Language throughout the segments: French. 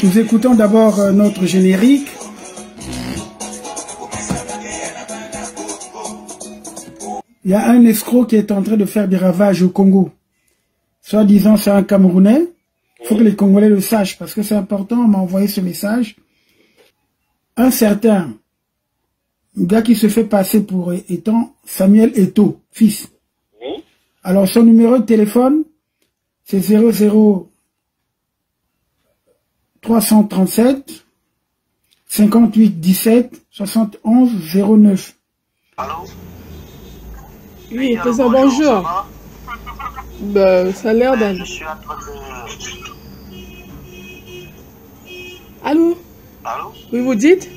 Nous écoutons d'abord notre générique. Il y a un escroc qui est en train de faire des ravages au Congo. Soi-disant, c'est un Camerounais. Il faut que les Congolais le sachent parce que c'est important. On m'a envoyé ce message. Un certain gars qui se fait passer pour étant Samuel Eto'o, fils. Oui. Alors, son numéro de téléphone, c'est 00 337 58 17 71 09. Allô? Oui, président, bonjour. Ben, ça a l'air d'un... Je suis en train de... Allô? Allô? Oui, vous dites?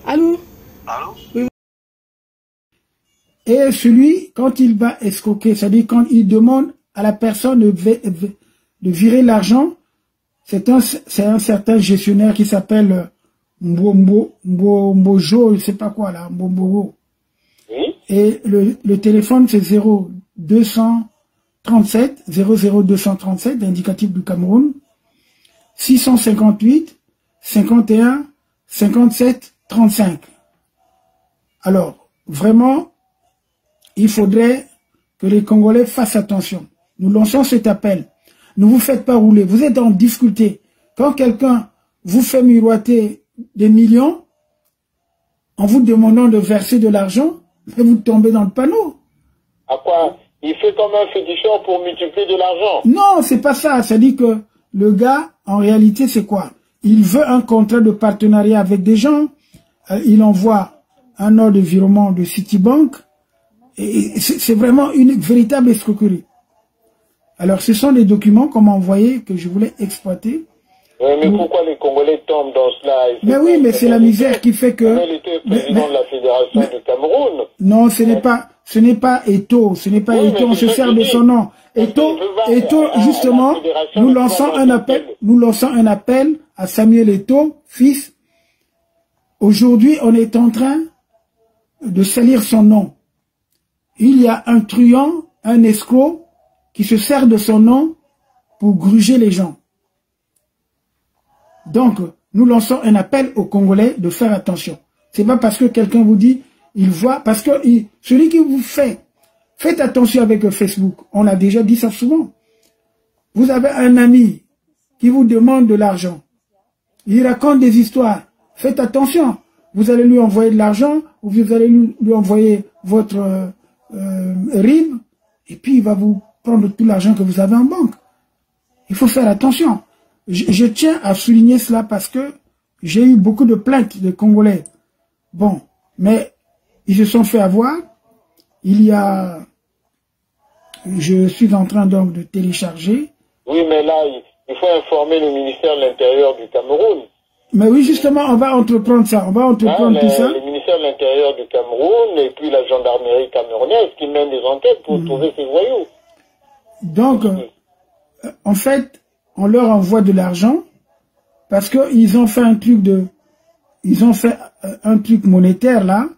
Allô? Allô? Oui. Et celui, quand il va escroquer, c'est-à-dire quand il demande à la personne de virer l'argent, c'est un certain gestionnaire qui s'appelle Mbombojo, je ne sais pas quoi là, Mbombojo. Oui. Et le téléphone c'est 0237, 00237, l'indicatif du Cameroun, 658, 51, 57, 35. Alors, vraiment, il faudrait que les Congolais fassent attention. Nous lançons cet appel. Ne vous faites pas rouler. Vous êtes en difficulté. Quand quelqu'un vous fait miroiter des millions, en vous demandant de verser de l'argent, vous tombez dans le panneau. À quoi? Il fait comme un féticheur pour multiplier de l'argent. Non, c'est pas ça. Ça dit que le gars, en réalité, c'est quoi? Il veut un contrat de partenariat avec des gens. Il envoie un ordre de virement de Citibank. Et c'est vraiment une véritable escroquerie. Alors, ce sont des documents qu'on m'a envoyés que je voulais exploiter. Oui, mais pourquoi les Congolais tombent dans cela? Mais oui, mais c'est la misère qui fait que... Il était président de la Fédération du Cameroun. Non, ce n'est pas Eto'o, ce n'est pas Oui, Eto'o, on mais se c'est sert ce que de je son dis. nom. Eto'o, justement, nous lançons un appel à Samuel Eto'o, fils. Aujourd'hui, on est en train de salir son nom. Il y a un truand, un escroc, qui se sert de son nom pour gruger les gens. Donc, nous lançons un appel aux Congolais de faire attention. C'est pas parce que quelqu'un vous dit, il voit, parce que celui qui vous fait, faites attention avec Facebook. On a déjà dit ça souvent. Vous avez un ami qui vous demande de l'argent. Il raconte des histoires. Faites attention. Vous allez lui envoyer de l'argent, ou vous allez lui envoyer votre RIB, et puis il va vous prendre tout l'argent que vous avez en banque. Il faut faire attention. Je tiens à souligner cela parce que j'ai eu beaucoup de plaintes de Congolais. Bon, mais ils se sont fait avoir. Je suis en train donc de télécharger. Oui, mais là, il faut informer le ministère de l'Intérieur du Cameroun. Mais oui, justement, on va entreprendre ça. On va entreprendre tout ça. Le ministère de l'Intérieur du Cameroun et puis la gendarmerie camerounaise qui mène des enquêtes pour trouver ces voyous. Donc, en fait, on leur envoie de l'argent parce qu'ils ont fait un truc un truc monétaire là.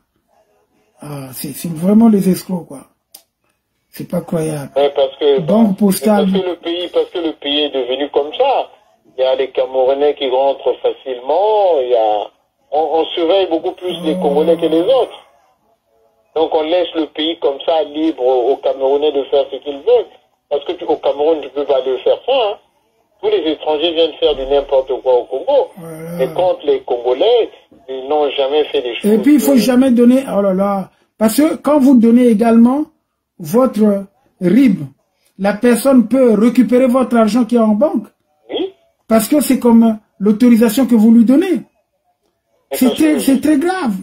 Ah, c'est vraiment des escrocs quoi. C'est pas croyable. Ouais, parce que le pays est devenu comme ça. Il y a les Camerounais qui rentrent facilement. On surveille beaucoup plus les Congolais que les autres. Donc on laisse le pays comme ça libre aux Camerounais de faire ce qu'ils veulent. Parce que au Cameroun, tu peux pas le faire ça. Hein. Tous les étrangers viennent faire du n'importe quoi au Congo. Voilà. Mais contre les Congolais, ils n'ont jamais fait des choses. Et puis il faut jamais donner, oh là là, parce que quand vous donnez également votre RIB, la personne peut récupérer votre argent qui est en banque. Oui. Parce que c'est comme l'autorisation que vous lui donnez. C'est très grave.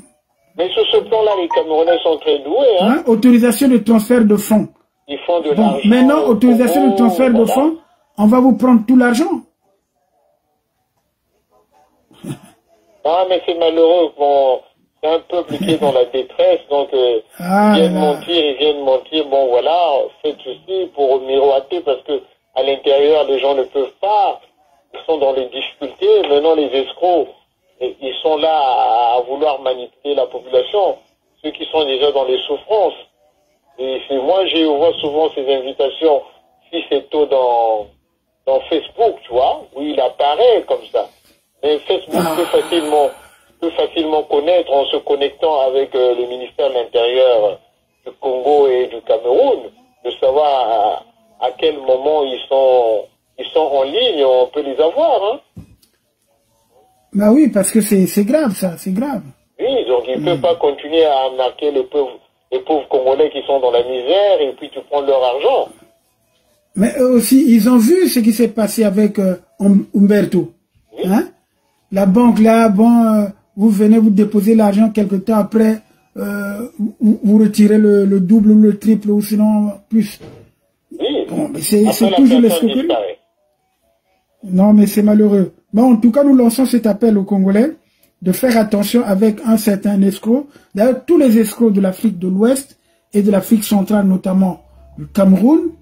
Mais sur ce plan-là, les Camerounais sont très doués. Hein. Autorisation de transfert de fonds. Ils font de l'argent. Maintenant, autorisation de transfert de fonds, on va vous prendre tout l'argent. Ah, mais c'est malheureux. Bon, c'est un peuple qui est dans la détresse, donc ils viennent mentir. Bon, voilà, faites ceci pour miroiter, parce que à l'intérieur, les gens ne peuvent pas sont dans les difficultés. Maintenant, les escrocs, ils sont là à vouloir manipuler la population. Ceux qui sont déjà dans les souffrances. Et moi, je vois souvent ces invitations, si c'est tôt dans Facebook, tu vois, où il apparaît comme ça. Mais Facebook peut facilement connaître en se connectant avec le ministère de l'Intérieur du Congo et du Cameroun, de savoir à quel moment ils sont en ligne, on peut les avoir. Hein. Bah oui, parce que c'est grave ça, c'est grave. Oui, donc ils ne peuvent pas continuer à marquer les pauvres Congolais qui sont dans la misère et puis tu prends leur argent. Mais eux aussi, ils ont vu ce qui s'est passé avec Humberto. Oui. Hein? La banque là, bon, vous venez vous déposer l'argent quelque temps après, vous retirez le double ou le triple ou sinon plus. Oui. Bon, mais c'est toujours l'escroquerie. Non, mais c'est malheureux. Bon, en tout cas, nous lançons cet appel aux Congolais de faire attention avec un certain escroc. D'ailleurs, tous les escrocs de l'Afrique de l'Ouest et de l'Afrique centrale, notamment du Cameroun,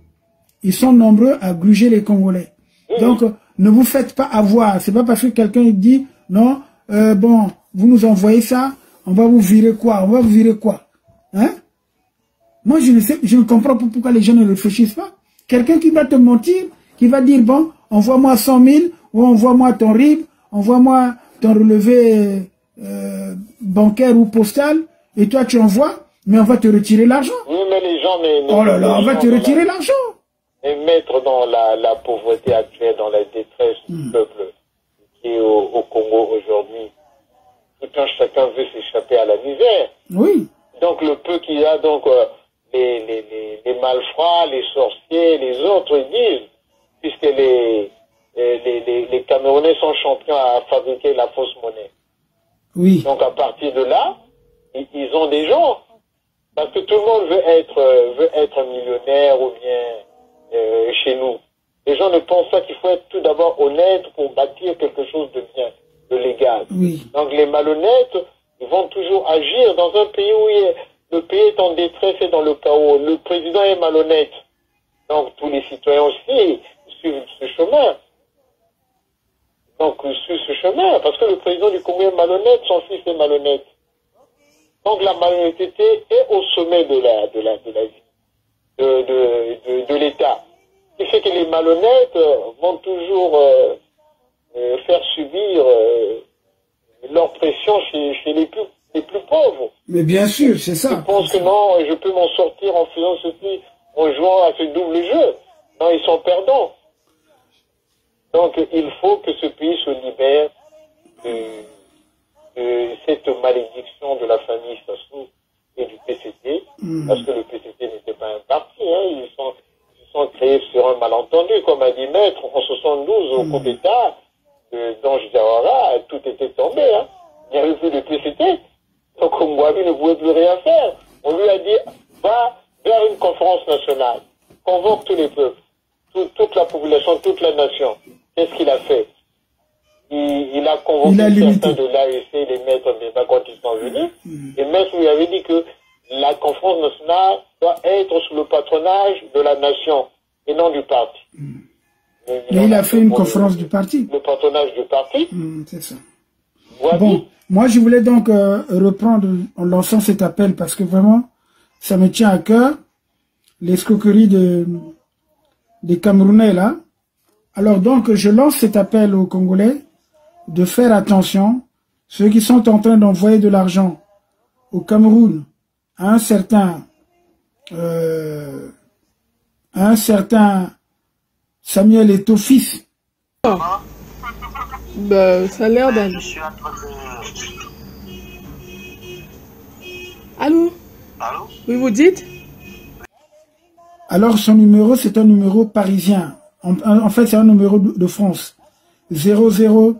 ils sont nombreux à gruger les Congolais. Donc, ne vous faites pas avoir. C'est pas parce que quelqu'un dit, non, bon, vous nous envoyez ça, on va vous virer quoi? On va vous virer quoi? Hein? Moi, je ne comprends pas pourquoi les gens ne réfléchissent pas. Quelqu'un qui va te mentir, qui va dire, bon, envoie-moi 100 000, ou envoie-moi ton RIB, envoie-moi ton relevé bancaire ou postal, et toi tu envoies, mais on va te retirer l'argent. Oui, mais les gens... oh là là, on va te retirer l'argent. Et mettre dans la pauvreté actuelle, dans la détresse du peuple qui est au Congo aujourd'hui. Tout un chacun veut s'échapper à la misère. Oui. Donc le peu qu'il y a, donc les malfrats, les sorciers, les autres, ils disent, puisque les Camerounais sont champions à fabriquer la fausse monnaie. Oui. Donc à partir de là, ils ont des gens. Parce que tout le monde veut être millionnaire ou bien chez nous. Les gens ne pensent pas qu'il faut être tout d'abord honnête pour bâtir quelque chose de bien, de légal. Oui. Donc les malhonnêtes, ils vont toujours agir dans un pays où le pays est en détresse et dans le chaos. Le président est malhonnête. Donc tous les citoyens aussi suivent ce chemin. Donc suivent ce chemin, parce que le président du Congo est malhonnête, son fils est malhonnête. Donc la malhonnêteté est au sommet de la vie, de l'État. Ce qui fait que les malhonnêtes vont toujours faire subir leur pression chez les plus pauvres. Mais bien sûr, c'est ça. Ils pensent que non, je peux m'en sortir en faisant ceci, en jouant à ce double jeu. Non, ils sont perdants. Donc il faut que ce pays se libère de cette malédiction de la famille Sassou et du PCT, parce que le PCT n'était pas un parti, hein, ils sont créés sur un malentendu, comme a dit Maître, en 72, au coup d'État d'Ange Diawara, tout était tombé, hein. Il n'y avait plus de PCT, donc Mouabi ne pouvait plus rien faire. On lui a dit, va vers une conférence nationale, convoque tous les peuples, toute la population, toute la nation. Qu'est-ce qu'il a fait? Il a convoqué certains de l'AEC, les maîtres d'État quand ils sont venus. Et Maître lui avait dit que la conférence nationale doit être sous le patronage de la nation et non du parti. Mais il a fait une conférence du parti. Le patronage du parti. C'est ça. Bon, moi je voulais donc reprendre en lançant cet appel parce que vraiment, ça me tient à cœur, l'escroquerie des Camerounais là. Alors donc, je lance cet appel aux Congolais de faire attention, ceux qui sont en train d'envoyer de l'argent au Cameroun à un certain Samuel Eto'o fils. Bah, ça a l'air d'aller. Allô? Allô? Oui, vous dites? Alors, son numéro, c'est un numéro parisien. En fait, c'est un numéro de France. 00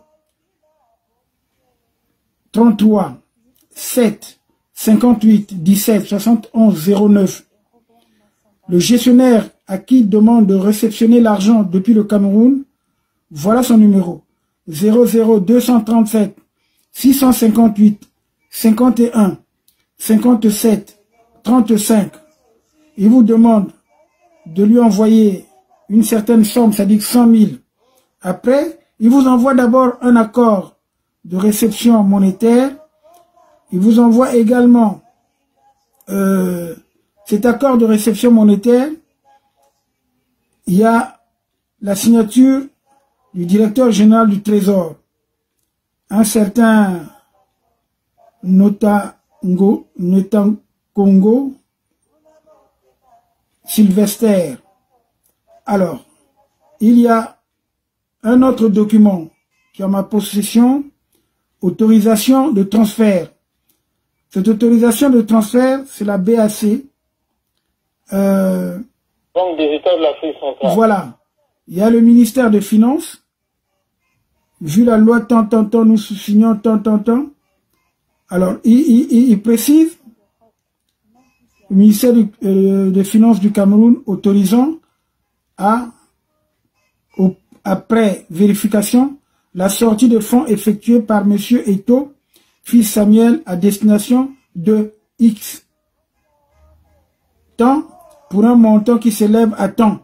33 7 58 17 71 09. Le gestionnaire à qui demande de réceptionner l'argent depuis le Cameroun, voilà son numéro. 00 237 658 51 57 35. Il vous demande de lui envoyer une certaine somme, c'est-à-dire 100 000. Après, Il vous envoie d'abord un accord de réception monétaire. Il vous envoie également cet accord de réception monétaire. Il y a la signature du directeur général du Trésor, un certain Notango Sylvester. Alors, il y a un autre document qui est en ma possession, autorisation de transfert. Cette autorisation de transfert, c'est la BAC. Banque des États de l'Afrique centrale. Voilà. Il y a le ministère des Finances. Vu la loi tant, nous signons tant. Alors, il précise, le ministère des Finances du Cameroun autorisant après vérification, la sortie de fonds effectuée par M. Eto'o, fils Samuel, à destination de X. Tant pour un montant qui s'élève à tant.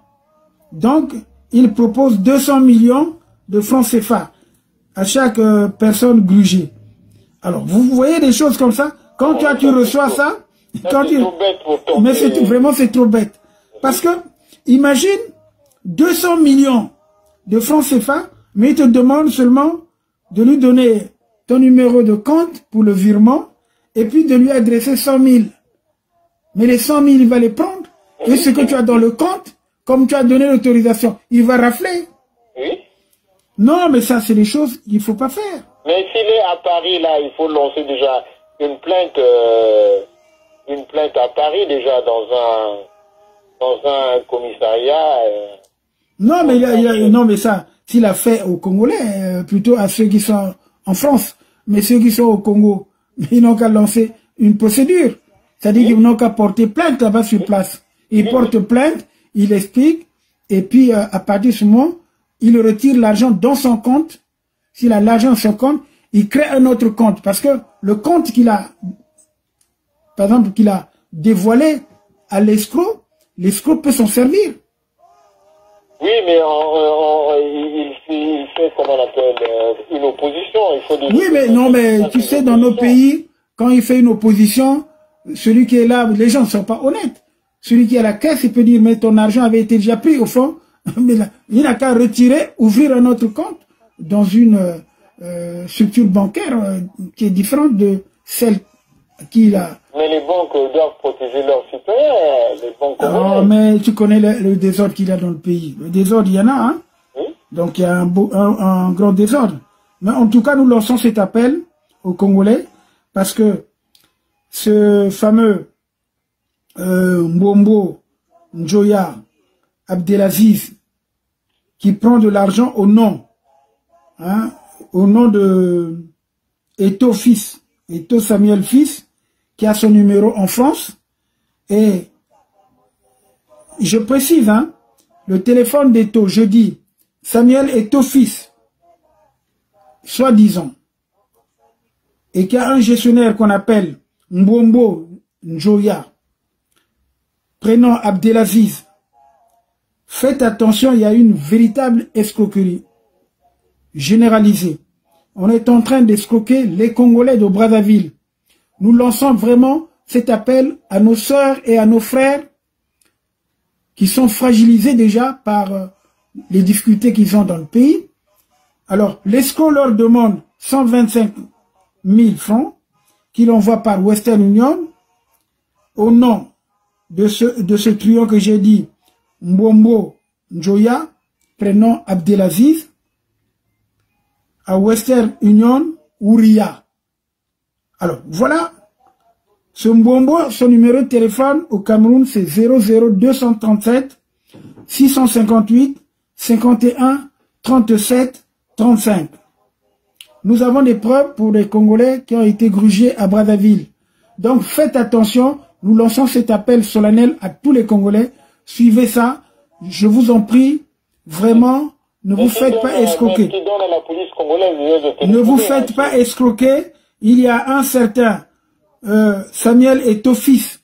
Donc, il propose 200 millions de francs CFA à chaque personne grugée. Alors, vous voyez des choses comme ça. Quand tu reçois ça, mais vraiment c'est trop bête. Parce que, imagine 200 millions de francs CFA, mais il te demande seulement de lui donner ton numéro de compte pour le virement et puis de lui adresser 100 000. Mais les 100 000, il va les prendre. Et ce que tu as dans le compte, comme tu as donné l'autorisation, il va rafler. Oui. Non, mais ça, c'est des choses qu'il ne faut pas faire. Mais s'il est à Paris, là, il faut lancer déjà une plainte à Paris, déjà, dans un commissariat. Non, mais non, mais ça, s'il a fait aux Congolais, plutôt à ceux qui sont en France. Mais ceux qui sont au Congo, ils n'ont qu'à lancer une procédure. C'est-à-dire qu'ils n'ont qu'à porter plainte là-bas sur place. Ils portent plainte, ils expliquent, et puis à partir de ce moment, il retire l'argent dans son compte. S'il a l'argent dans son compte, il crée un autre compte. Parce que le compte qu'il a, par exemple, qu'il a dévoilé à l'escroc, l'escroc peut s'en servir. Oui, mais il fait, comment on appelle, une opposition. Il faut oui, mais non, mais tu sais, dans nos pays, quand il fait une opposition, celui qui est là, les gens ne sont pas honnêtes. Celui qui est à la caisse, il peut dire, mais ton argent avait été déjà pris au fond. Mais là, il n'a qu'à retirer, ouvrir un autre compte dans une structure bancaire qui est différente de celle qu'il a. Mais les banques doivent protéger leurs citoyens. Les banques. Oh, mais tu connais le désordre qu'il y a dans le pays. Le désordre, il y en a, hein. Oui. Donc il y a un grand désordre. Mais en tout cas, nous lançons cet appel aux Congolais parce que ce fameux Mbombo Njoya Abdelaziz qui prend de l'argent au nom de Eto'o fils, Eto'o Samuel fils, qui a son numéro en France. Et je précise, le téléphone d'Eto'o, je dis Samuel Eto'o fils, soi-disant, et qu'il y a un gestionnaire qu'on appelle Mbombo Njoya, prénom Abdelaziz. Faites attention, il y a une véritable escroquerie généralisée. On est en train d'escroquer les Congolais de Brazzaville. Nous lançons vraiment cet appel à nos sœurs et à nos frères qui sont fragilisés déjà par les difficultés qu'ils ont dans le pays. Alors, l'escroc leur demande 125 000 francs qu'il envoie par Western Union au nom de ce trio que j'ai dit, Mbombo Njoya, prénom Abdelaziz, à Western Union, Ouria. Alors, voilà, ce Mbombo, son numéro de téléphone au Cameroun, c'est 00237 658 51 37 35. Nous avons des preuves pour les Congolais qui ont été grugés à Brazzaville. Donc, faites attention, nous lançons cet appel solennel à tous les Congolais. Suivez ça, je vous en prie, vraiment, ne vous faites pas escroquer. Ne vous faites pas escroquer. Il y a un certain Samuel Eto'o fils.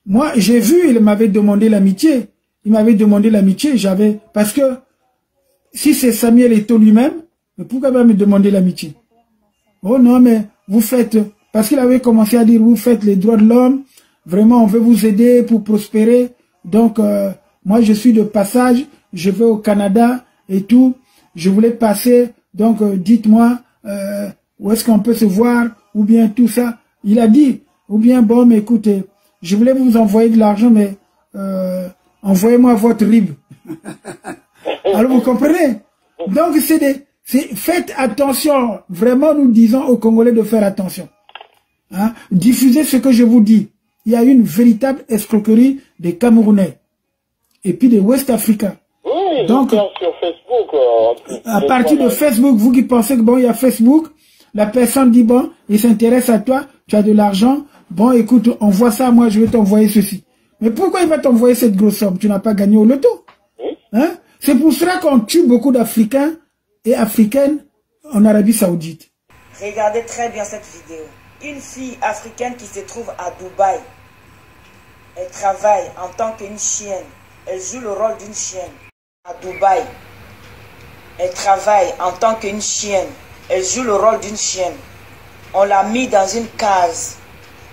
Moi, j'ai vu, il m'avait demandé l'amitié. Il m'avait demandé l'amitié, parce que si c'est Samuel Eto'o lui-même, Mais pourquoi il va me demander l'amitié? Oh non, mais vous faites, parce qu'il avait commencé à dire, vous faites les droits de l'homme, vraiment on veut vous aider pour prospérer. Donc, moi je suis de passage, je vais au Canada et tout. Je voulais passer, donc dites-moi où est-ce qu'on peut se voir, ou bien tout ça. Il a dit, ou bien bon, mais écoutez, je voulais vous envoyer de l'argent, mais envoyez-moi votre RIB. Alors vous comprenez? Donc faites attention, vraiment nous disons aux Congolais de faire attention. Hein? Diffusez ce que je vous dis. Il y a une véritable escroquerie des Camerounais et puis des Ouest-Africains. Oui, donc sur Facebook. À partir de Facebook, vous qui pensez que bon, il y a Facebook, la personne dit bon, il s'intéresse à toi, tu as de l'argent, bon écoute, envoie ça, moi je vais t'envoyer ceci. Mais pourquoi il va t'envoyer cette grosse somme? Tu n'as pas gagné au loto. Oui. Hein? C'est pour cela qu'on tue beaucoup d'Africains et Africaines en Arabie Saoudite. Regardez très bien cette vidéo. Une fille africaine qui se trouve à Dubaï. Elle travaille en tant qu'une chienne. Elle joue le rôle d'une chienne. À Dubaï. Elle travaille en tant qu'une chienne. Elle joue le rôle d'une chienne. On l'a mis dans une case.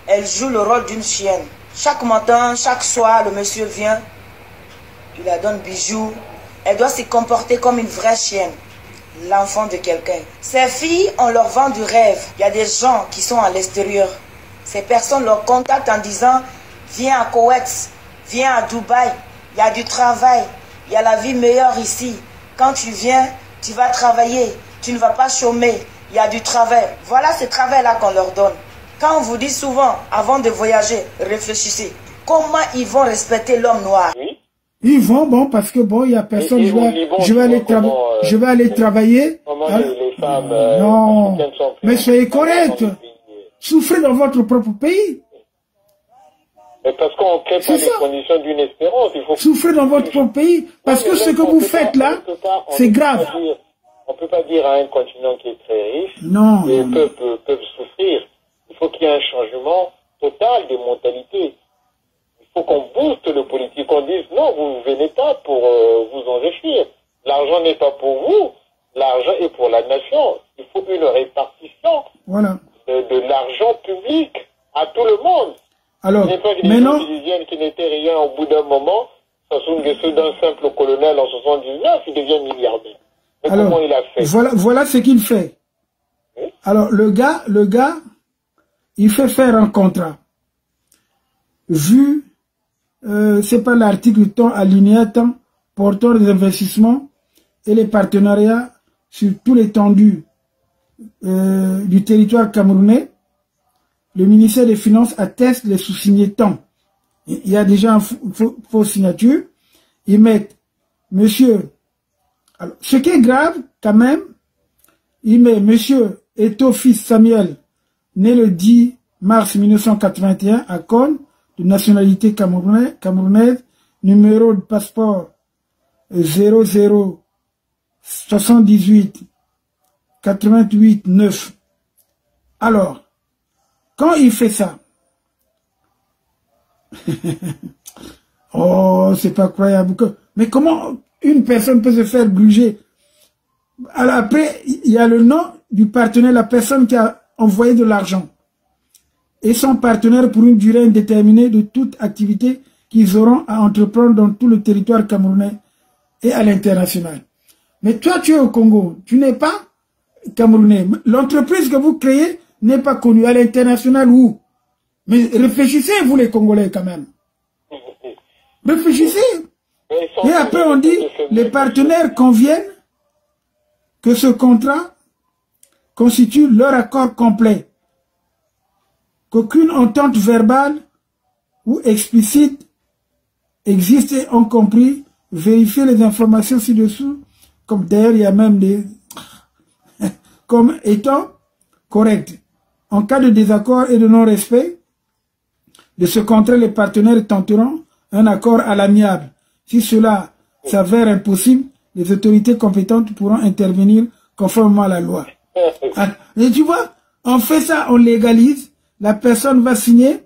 Elle joue le rôle d'une chienne. Chaque matin, chaque soir, le monsieur vient. Il la donne bijoux. Elle doit se comporter comme une vraie chienne. L'enfant de quelqu'un. Ces filles, on leur vend du rêve. Il y a des gens qui sont à l'extérieur. Ces personnes leur contactent en disant, viens à Koweït, viens à Dubaï, il y a du travail, il y a la vie meilleure ici. Quand tu viens, tu vas travailler, tu ne vas pas chômer, il y a du travail. Voilà ce travail-là qu'on leur donne. Quand on vous dit souvent, avant de voyager, réfléchissez. Comment ils vont respecter l'homme noir? Ils vont, bon, parce que bon, il n'y a personne, je vais aller travailler. Les femmes, non, mais soyez correct. Souffrez dans votre propre pays. Mais parce qu'on ne crée pas les conditions d'une espérance. Souffrez dans votre propre pays, parce que ce que vous faites là, c'est grave. On ne peut pas dire à un continent qui est très riche, les peuples peuvent souffrir. Il faut qu'il y ait un changement total des mentalités. Il faut qu'on booste le politique, qu'on dise non, vous ne venez pas pour vous enrichir. L'argent n'est pas pour vous, l'argent est pour la nation. Il faut une répartition de l'argent public à tout le monde. Alors, ce n'est pas des Tunisiennes qui n'étaient rien au bout d'un moment. Sassou Nguesso, d'un simple colonel en 79, il devient milliardaire. Mais alors, comment il a fait? Voilà ce qu'il fait. Oui? Alors, le gars, il fait faire un contrat. Vu c'est pas l'article temps alinéa temps portant les investissements et les partenariats sur tout l'étendue du territoire camerounais. Le ministère des Finances atteste les sous-signés temps. Il y a déjà une fausse signature. Ils mettent monsieur. Alors, ce qui est grave quand même, il met monsieur Eto-Fils Samuel, né le 10 mars 1981 à Cône, de nationalité camerounaise, numéro de passeport 0078 88 9. Alors, quand il fait ça, oh, c'est pas croyable. Mais comment une personne peut se faire gruger? Alors après, il y a le nom du partenaire, la personne qui a envoyé de l'argent. Et son partenaire pour une durée indéterminée de toute activité qu'ils auront à entreprendre dans tout le territoire camerounais et à l'international. Mais toi, tu es au Congo, tu n'es pas camerounais. L'entreprise que vous créez n'est pas connue à l'international où? Mais réfléchissez, vous les Congolais, quand même. Réfléchissez. Et après, on dit, les partenaires conviennent que ce contrat constitue leur accord complet. Qu'aucune entente verbale ou explicite existe et ont compris, vérifier les informations ci-dessous, comme d'ailleurs il y a même des comme étant correctes. En cas de désaccord et de non-respect de ce contrat, les partenaires tenteront un accord à l'amiable. Si cela s'avère impossible, les autorités compétentes pourront intervenir conformément à la loi. Et tu vois, on fait ça, on légalise. La personne va signer,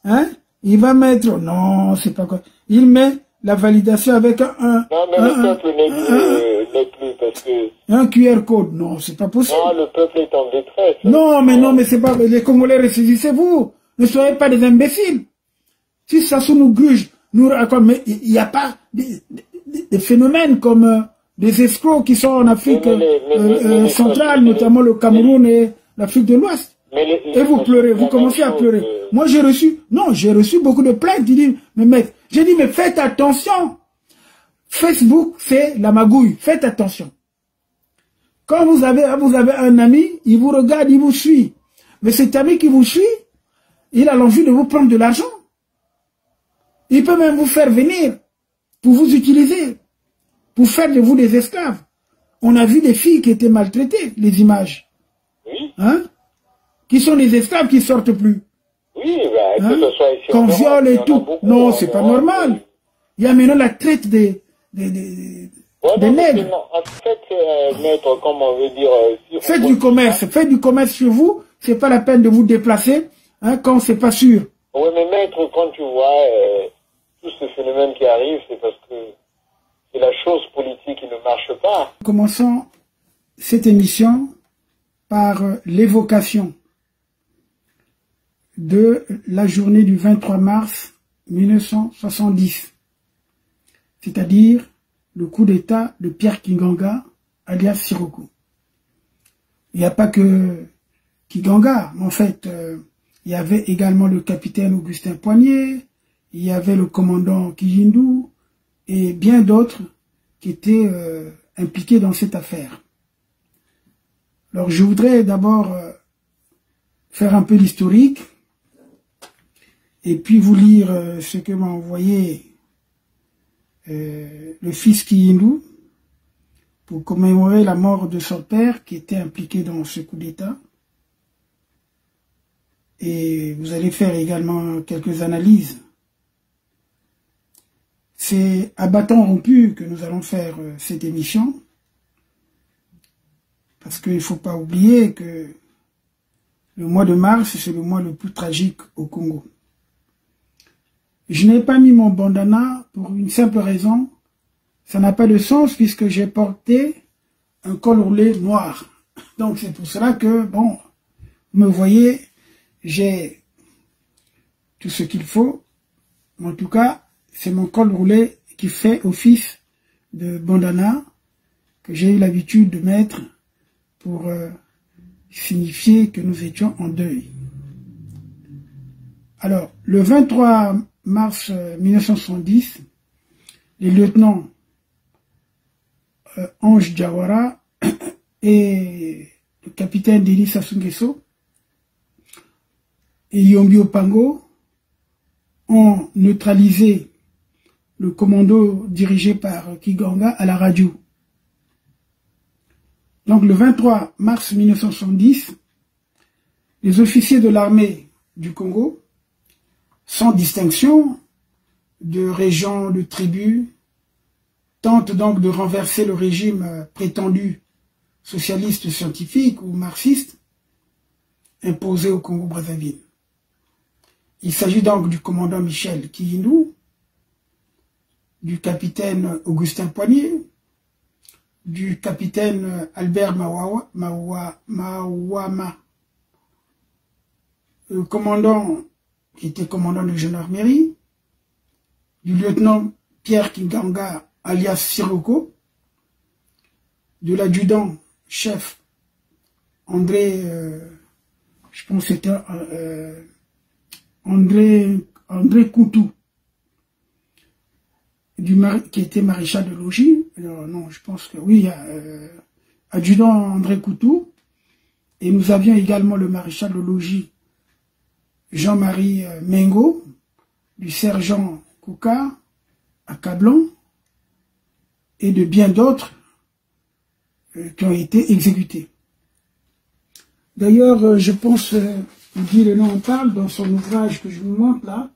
hein, il va mettre, non, c'est pas quoi, il met la validation avec non, mais le peuple n'est plus parce que... Un QR code, non, c'est pas possible. Non, le peuple est en détresse. Non, mais c'est pas... Les Congolais, ressaisissez-vous. Ne soyez pas des imbéciles. Si Sassou nous gruge, mais il n'y a pas des phénomènes comme des escrocs qui sont en Afrique centrale, notamment le Cameroun et l'Afrique de l'Ouest. Et vous pleurez, vous commencez à pleurer. Moi, j'ai reçu beaucoup de plaintes. J'ai dit, mais faites attention. Facebook, c'est la magouille. Faites attention. Quand vous avez un ami, il vous regarde, il vous suit. Mais cet ami qui vous suit, il a l'envie de vous prendre de l'argent. Il peut même vous faire venir pour vous utiliser, pour faire de vous des esclaves. On a vu des filles qui étaient maltraitées, les images. Oui. Hein? Qui sont des esclaves qui sortent plus. Oui, bah, que ce soit ici. Qu'on viole et tout. Non, c'est pas normal. Il y a maintenant la traite des nègres. En fait, maître, comme on veut dire... Faites du commerce chez vous. C'est pas la peine de vous déplacer quand c'est pas sûr. Oui, mais maître, quand tu vois tout ce phénomène qui arrive, c'est parce que c'est la chose politique qui ne marche pas. Commençons cette émission par l'évocation de la journée du 23 mars 1970, c'est-à-dire le coup d'État de Pierre Kinganga, alias Siroko. Il n'y a pas que Kinganga, mais en fait, il y avait également le capitaine Augustin Poignet, il y avait le commandant Kijindu, et bien d'autres qui étaient impliqués dans cette affaire. Alors je voudrais d'abord faire un peu l'historique, et puis vous lire ce que m'a envoyé le fils Kijindu pour commémorer la mort de son père qui était impliqué dans ce coup d'État. Et vous allez faire également quelques analyses. C'est à bâton rompu que nous allons faire cette émission, parce qu'il ne faut pas oublier que le mois de mars, c'est le mois le plus tragique au Congo. Je n'ai pas mis mon bandana pour une simple raison. Ça n'a pas de sens puisque j'ai porté un col roulé noir. Donc c'est pour cela que, bon, vous me voyez, j'ai tout ce qu'il faut. En tout cas, c'est mon col roulé qui fait office de bandana que j'ai eu l'habitude de mettre pour signifier que nous étions en deuil. Alors, le 23 mars 1970, les lieutenants Ange Diawara et le capitaine Denis Sassou Nguesso et Yombi Opango ont neutralisé le commando dirigé par Kinganga à la radio. Donc le 23 mars 1970, les officiers de l'armée du Congo, sans distinction de région, de tribu, tentent donc de renverser le régime prétendu socialiste scientifique ou marxiste imposé au Congo-Brazzaville. Il s'agit donc du commandant Michel Kijindu, du capitaine Augustin Poignet, du capitaine Albert Mawama, le commandant qui était commandant de gendarmerie, du lieutenant Pierre Kinganga alias Siroko, de l'adjudant chef André, je pense que c'était André Koutou, qui était maréchal de logis. Non, je pense que oui, adjudant André Koutou, et nous avions également le maréchal de logis Jean-Marie Mengo, du sergent Kouka à Cablon, et de bien d'autres qui ont été exécutés. D'ailleurs, je pense, Guy Lenon en parle dans son ouvrage que je vous montre là,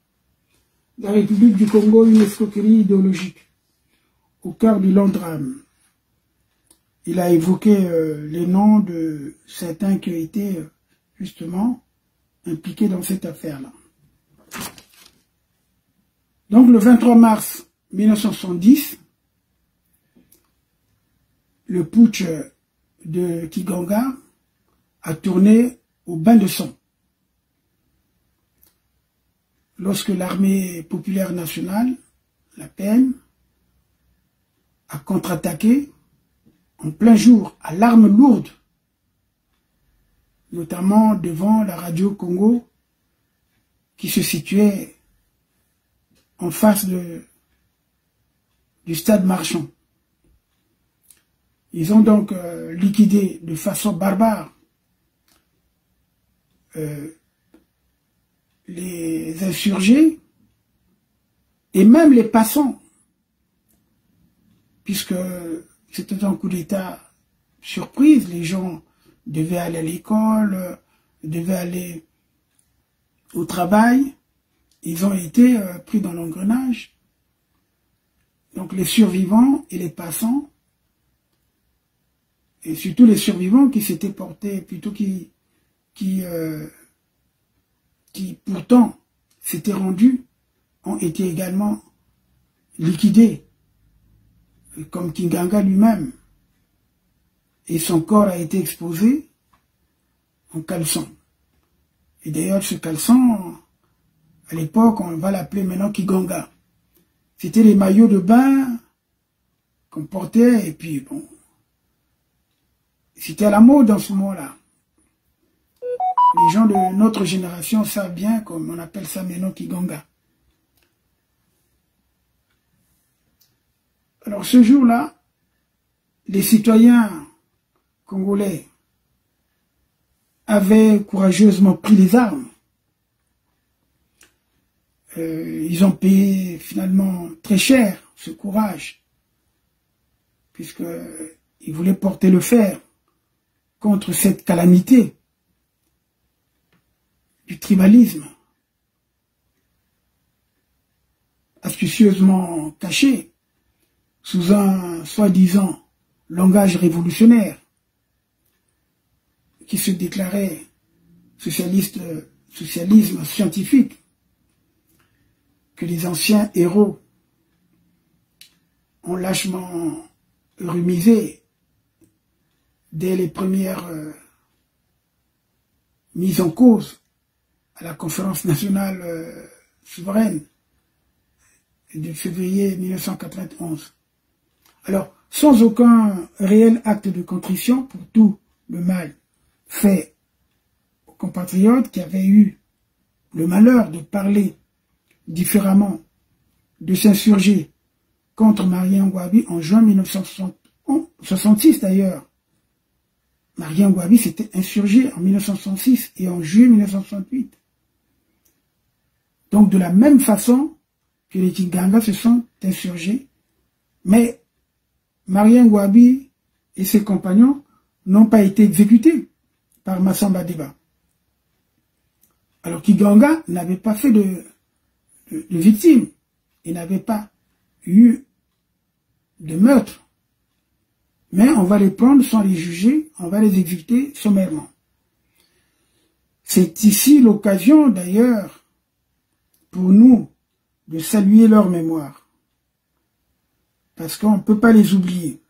La République du Congo, une escroquerie idéologique, au cœur du long drame. Il a évoqué les noms de certains qui ont été justement impliqués dans cette affaire-là. Donc le 23 mars 1970, le putsch de Kiganga a tourné au bain de sang. Lorsque l'armée populaire nationale, la PM, a contre-attaqué en plein jour à l'arme lourde, notamment devant la radio Congo qui se situait en face du stade Marchand. Ils ont donc liquidé de façon barbare les insurgés et même les passants, puisque c'était un coup d'État surprise, les gens devaient aller à l'école, devaient aller au travail, ils ont été pris dans l'engrenage. Donc les survivants et les passants, et surtout les survivants qui s'étaient portés, plutôt qui pourtant s'étaient rendus, ont été également liquidés, comme Kiganga lui-même. Et son corps a été exposé en caleçon. Et d'ailleurs, ce caleçon, à l'époque, on va l'appeler maintenant Kiganga. C'était les maillots de bain qu'on portait, et puis bon, c'était à la mode dans ce moment-là. Les gens de notre génération savent bien, comme on appelle ça maintenant Kiganga. Alors ce jour-là, les citoyens congolais avaient courageusement pris les armes. Ils ont payé finalement très cher ce courage, puisqu'ils voulaient porter le fer contre cette calamité du tribalisme, astucieusement caché sous un soi-disant langage révolutionnaire qui se déclarait socialisme scientifique, que les anciens héros ont lâchement rumisé dès les premières mises en cause à la conférence nationale souveraine de février 1991. Alors, sans aucun réel acte de contrition pour tout le mal fait aux compatriotes qui avaient eu le malheur de parler différemment, de s'insurger contre Marien Ngouabi en juin 1966 d'ailleurs. Marien Ngouabi s'était insurgé en 1966 et en juillet 1968. Donc de la même façon que les Kiganga se sont insurgés, mais Marien Ngouabi et ses compagnons n'ont pas été exécutés par Massamba Deba. Alors Kiganga n'avait pas fait de victimes, il n'avait pas eu de meurtre. Mais on va les prendre sans les juger, on va les exécuter sommairement. C'est ici l'occasion d'ailleurs pour nous de saluer leur mémoire, parce qu'on ne peut pas les oublier.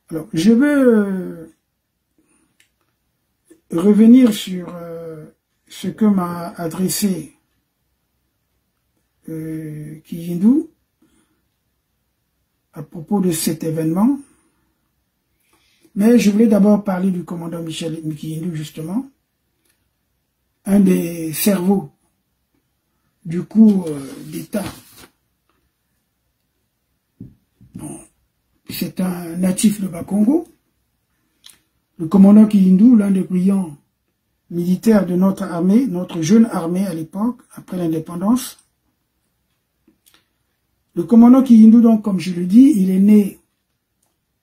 Alors, je veux revenir sur ce que m'a adressé Kiyindou à propos de cet événement. Mais je voulais d'abord parler du commandant Michel Kiyindou, justement, un des cerveaux du coup d'État. C'est un natif de Bas-Congo. Le commandant Kiyindou, l'un des brillants militaires de notre armée, notre jeune armée à l'époque, après l'indépendance. Le commandant Kiyindou, donc, comme je le dis, il est né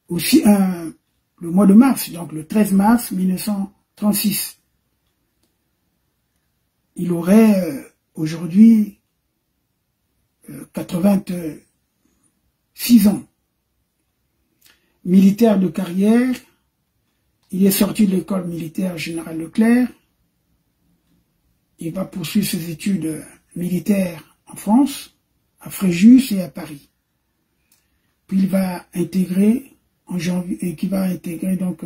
aussi le mois de mars, donc le 13 mars 1936. Il aurait aujourd'hui 86 ans. Militaire de carrière, il est sorti de l'école militaire Général Leclerc. Il va poursuivre ses études militaires en France, à Fréjus et à Paris. Puis il va intégrer en janvier, et qui va intégrer donc,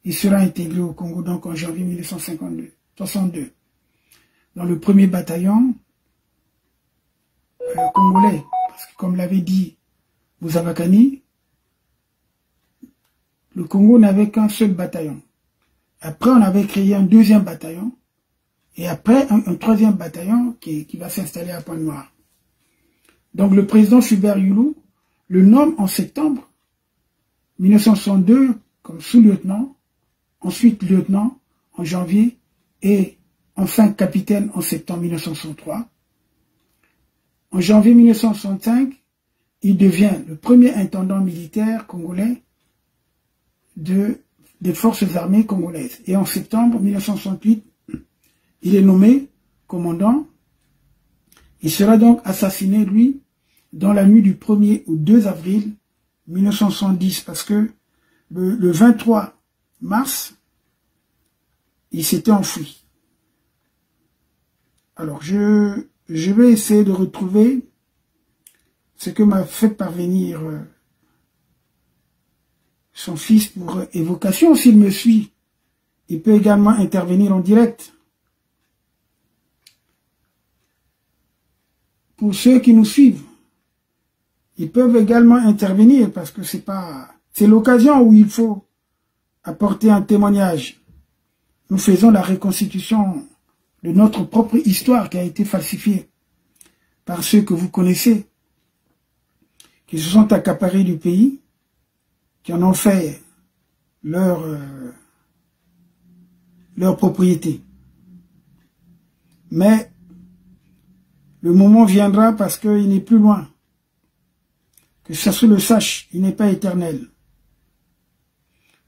il sera intégré au Congo donc en janvier 1962, dans le premier bataillon congolais, parce que comme l'avait dit Bouzabakani, le Congo n'avait qu'un seul bataillon. Après, on avait créé un deuxième bataillon, et après, un troisième bataillon qui va s'installer à Pointe-Noire. Donc, le président Fulbert Yulu le nomme en septembre 1962 comme sous-lieutenant, ensuite lieutenant en janvier, et enfin capitaine en septembre 1963. En janvier 1965, il devient le premier intendant militaire congolais des forces armées congolaises. Et en septembre 1968, il est nommé commandant. Il sera donc assassiné, lui, dans la nuit du 1er au 2 avril 1970, parce que le 23 mars, il s'était enfui. Alors, je vais essayer de retrouver ce que m'a fait parvenir son fils pour évocation. S'il me suit, il peut également intervenir en direct. Pour ceux qui nous suivent, ils peuvent également intervenir parce que c'est l'occasion où il faut apporter un témoignage. Nous faisons la reconstitution de notre propre histoire qui a été falsifiée par ceux que vous connaissez, qui se sont accaparés du pays, qui en ont fait leur propriété. Mais le moment viendra parce qu'il n'est plus loin. Que chacun le sache, il n'est pas éternel.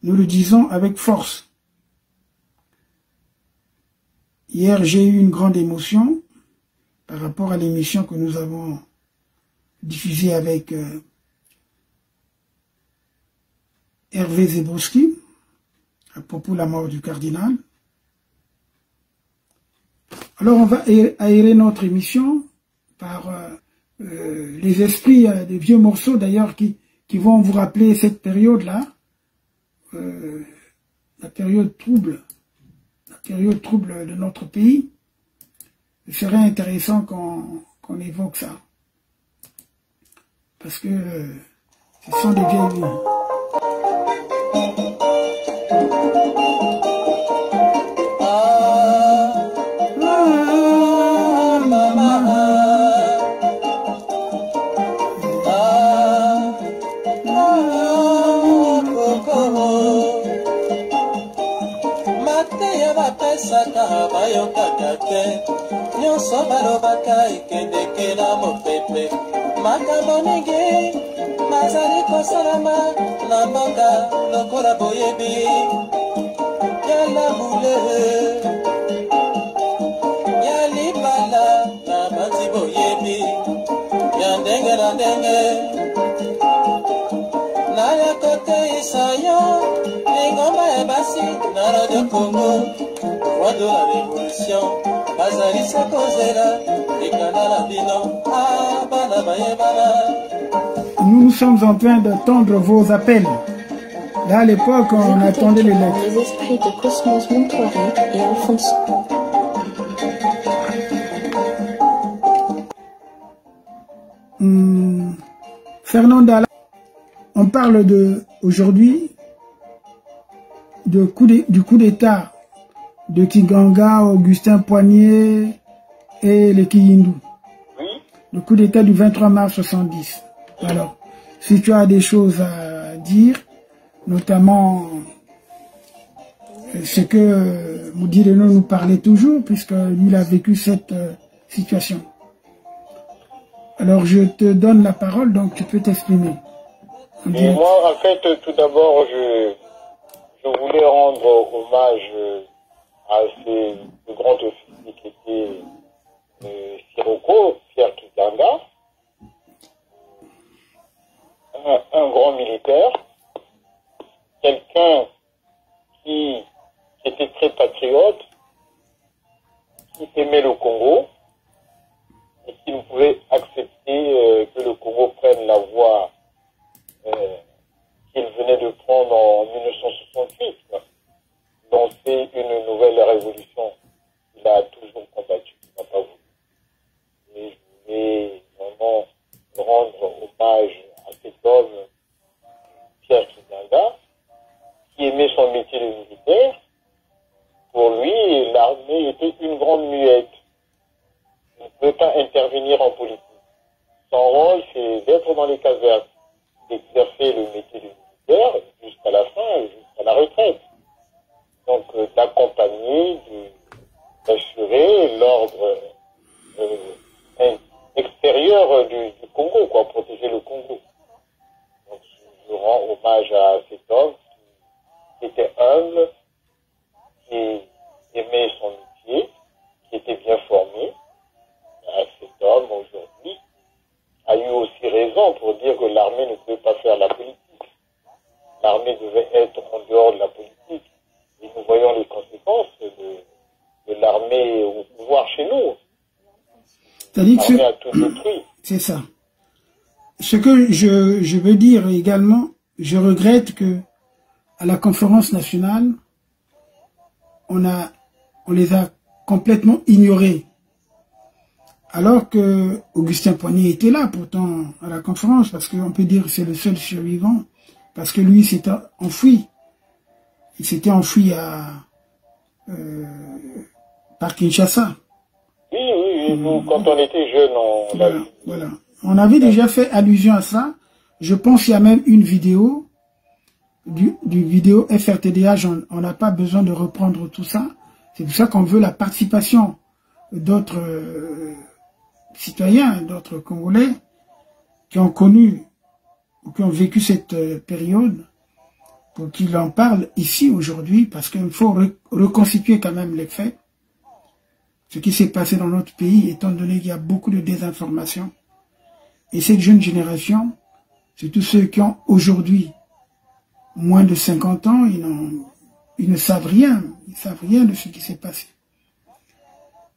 Nous le disons avec force. Hier, j'ai eu une grande émotion par rapport à l'émission que nous avons diffusée avec Hervé Zebrowski à propos de la mort du cardinal. Alors, on va aérer notre émission par les esprits des vieux morceaux, d'ailleurs, qui vont vous rappeler cette période-là, la période trouble de notre pays. Ce serait intéressant qu'on évoque ça. Parce que ce sont des vieilles vies. Nyonso balobaka ekendekela mopepe makambo mingi mazali kosalama na mboka lokola boyebi yala mule ya libala na banzi boyebi ya ndenge na ndenge na ya kote isayo lingomba ya basi na radio Congo voix de la révolution. Nous sommes en train d'attendre vos appels. Là, à l'époque, on attendait les lettres. Les esprits de Cosmos Montoiré et Alphonse. Fernanda, on parle aujourd'hui du coup d'État de Kiganga, Augustin Poignet et les Kiyindu. Oui. Le coup d'État du 23 mars 70. Alors, si tu as des choses à dire, notamment ce que Moudi Renaud nous parlait toujours, puisque lui il a vécu cette situation. Alors, je te donne la parole, donc tu peux t'exprimer. Et moi, en fait, tout d'abord, je voulais rendre hommage à ce grand officier qui était Siroko, Pierre Kiganga, un grand militaire, quelqu'un qui était très patriote, qui aimait le Congo et qui ne pouvait accepter accepté que le Congo prenne la voie qu'il venait de prendre en 1968, quoi. Lancer une nouvelle révolution. Il a toujours combattu, il n'a pas voulu. Et je voulais vraiment rendre hommage à cet homme, Pierre Kidanga, qui aimait son métier de militaire. Pour lui, l'armée était une grande muette. Il ne pouvait pas intervenir en politique. Son rôle, c'est d'être dans les casernes, d'exercer le métier de militaire jusqu'à la fin, jusqu'à la retraite. Donc, d'accompagner, d'assurer l'ordre extérieur du Congo, quoi, protéger le Congo. Donc, je rends hommage à cet homme qui était humble, qui aimait son métier, qui était bien formé. Cet homme, aujourd'hui, a eu aussi raison pour dire que l'armée ne pouvait pas faire la politique. L'armée devait être en dehors de la politique. Et nous voyons les conséquences de l'armée au pouvoir chez nous. C'est-à-dire que l'armée a tout détruit. C'est ça. Ce que je veux dire également, je regrette que à la conférence nationale, on les a complètement ignorés. Alors que Augustin Poignet était là pourtant à la conférence, parce qu'on peut dire que c'est le seul survivant, parce que lui s'était enfoui. Il s'était enfoui par Kinshasa. Oui, nous, quand on était jeunes, voilà. On avait déjà fait allusion à ça. Je pense qu'il y a même une vidéo, du vidéo FRTDH, on n'a pas besoin de reprendre tout ça. C'est pour ça qu'on veut la participation d'autres citoyens, d'autres Congolais qui ont connu ou qui ont vécu cette période pour qu'ils en parlent ici aujourd'hui, parce qu'il faut reconstituer quand même les faits. Ce qui s'est passé dans notre pays, étant donné qu'il y a beaucoup de désinformation. Et cette jeune génération, c'est tous ceux qui ont aujourd'hui moins de 50 ans, ils ne savent rien. Ils savent rien de ce qui s'est passé.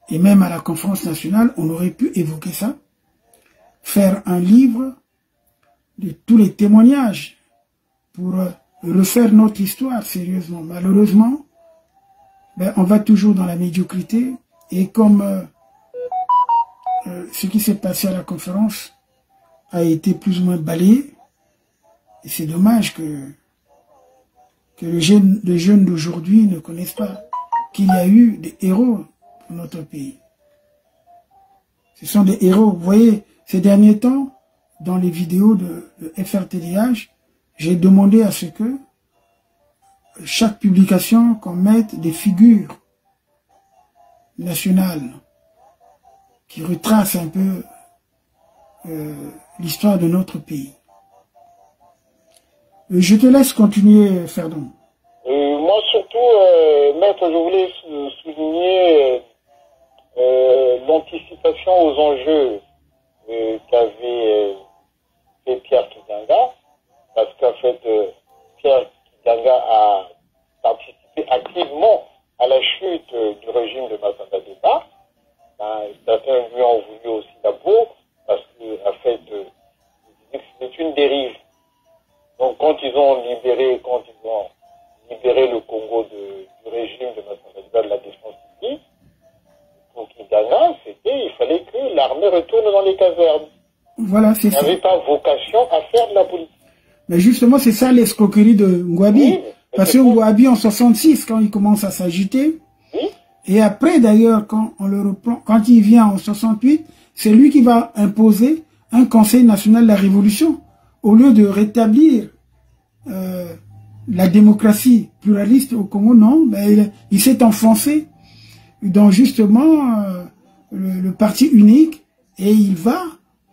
Et même à la conférence nationale, on aurait pu évoquer ça, faire un livre de tous les témoignages pour refaire notre histoire sérieusement. Malheureusement, on va toujours dans la médiocrité. Et comme ce qui s'est passé à la conférence a été plus ou moins balayé, et c'est dommage que les jeunes d'aujourd'hui ne connaissent pas qu'il y a eu des héros pour notre pays. Ce sont des héros. Vous voyez, ces derniers temps, dans les vidéos de FRTDH, j'ai demandé à ce que chaque publication, qu'on mette des figures nationales qui retracent un peu l'histoire de notre pays. Je te laisse continuer, Ferdon. Moi surtout, maître, je voulais souligner l'anticipation aux enjeux qu'avait fait Pierre Kidanga, parce qu'en fait, Pierre Kidanga a participé activement à la chute du régime de Massamba Deba. Certains lui ont voulu aussi la peau, parce qu'en fait, c'est une dérive. Donc quand ils ont libéré le Congo du régime de Massamba Deba, de la défense publique, pour Kidanga, il fallait que l'armée retourne dans les casernes. Voilà, c'est ça. Il n'avait pas vocation à faire de la politique. Mais justement, c'est ça l'escroquerie de Ngouabi. Oui, parce que Ngouabi, en 66, quand il commence à s'agiter, oui. Et après, d'ailleurs, quand on le reprend, quand il vient en 68, c'est lui qui va imposer un Conseil national de la Révolution. Au lieu de rétablir la démocratie pluraliste au Congo, non, il s'est enfoncé dans justement le parti unique, et il va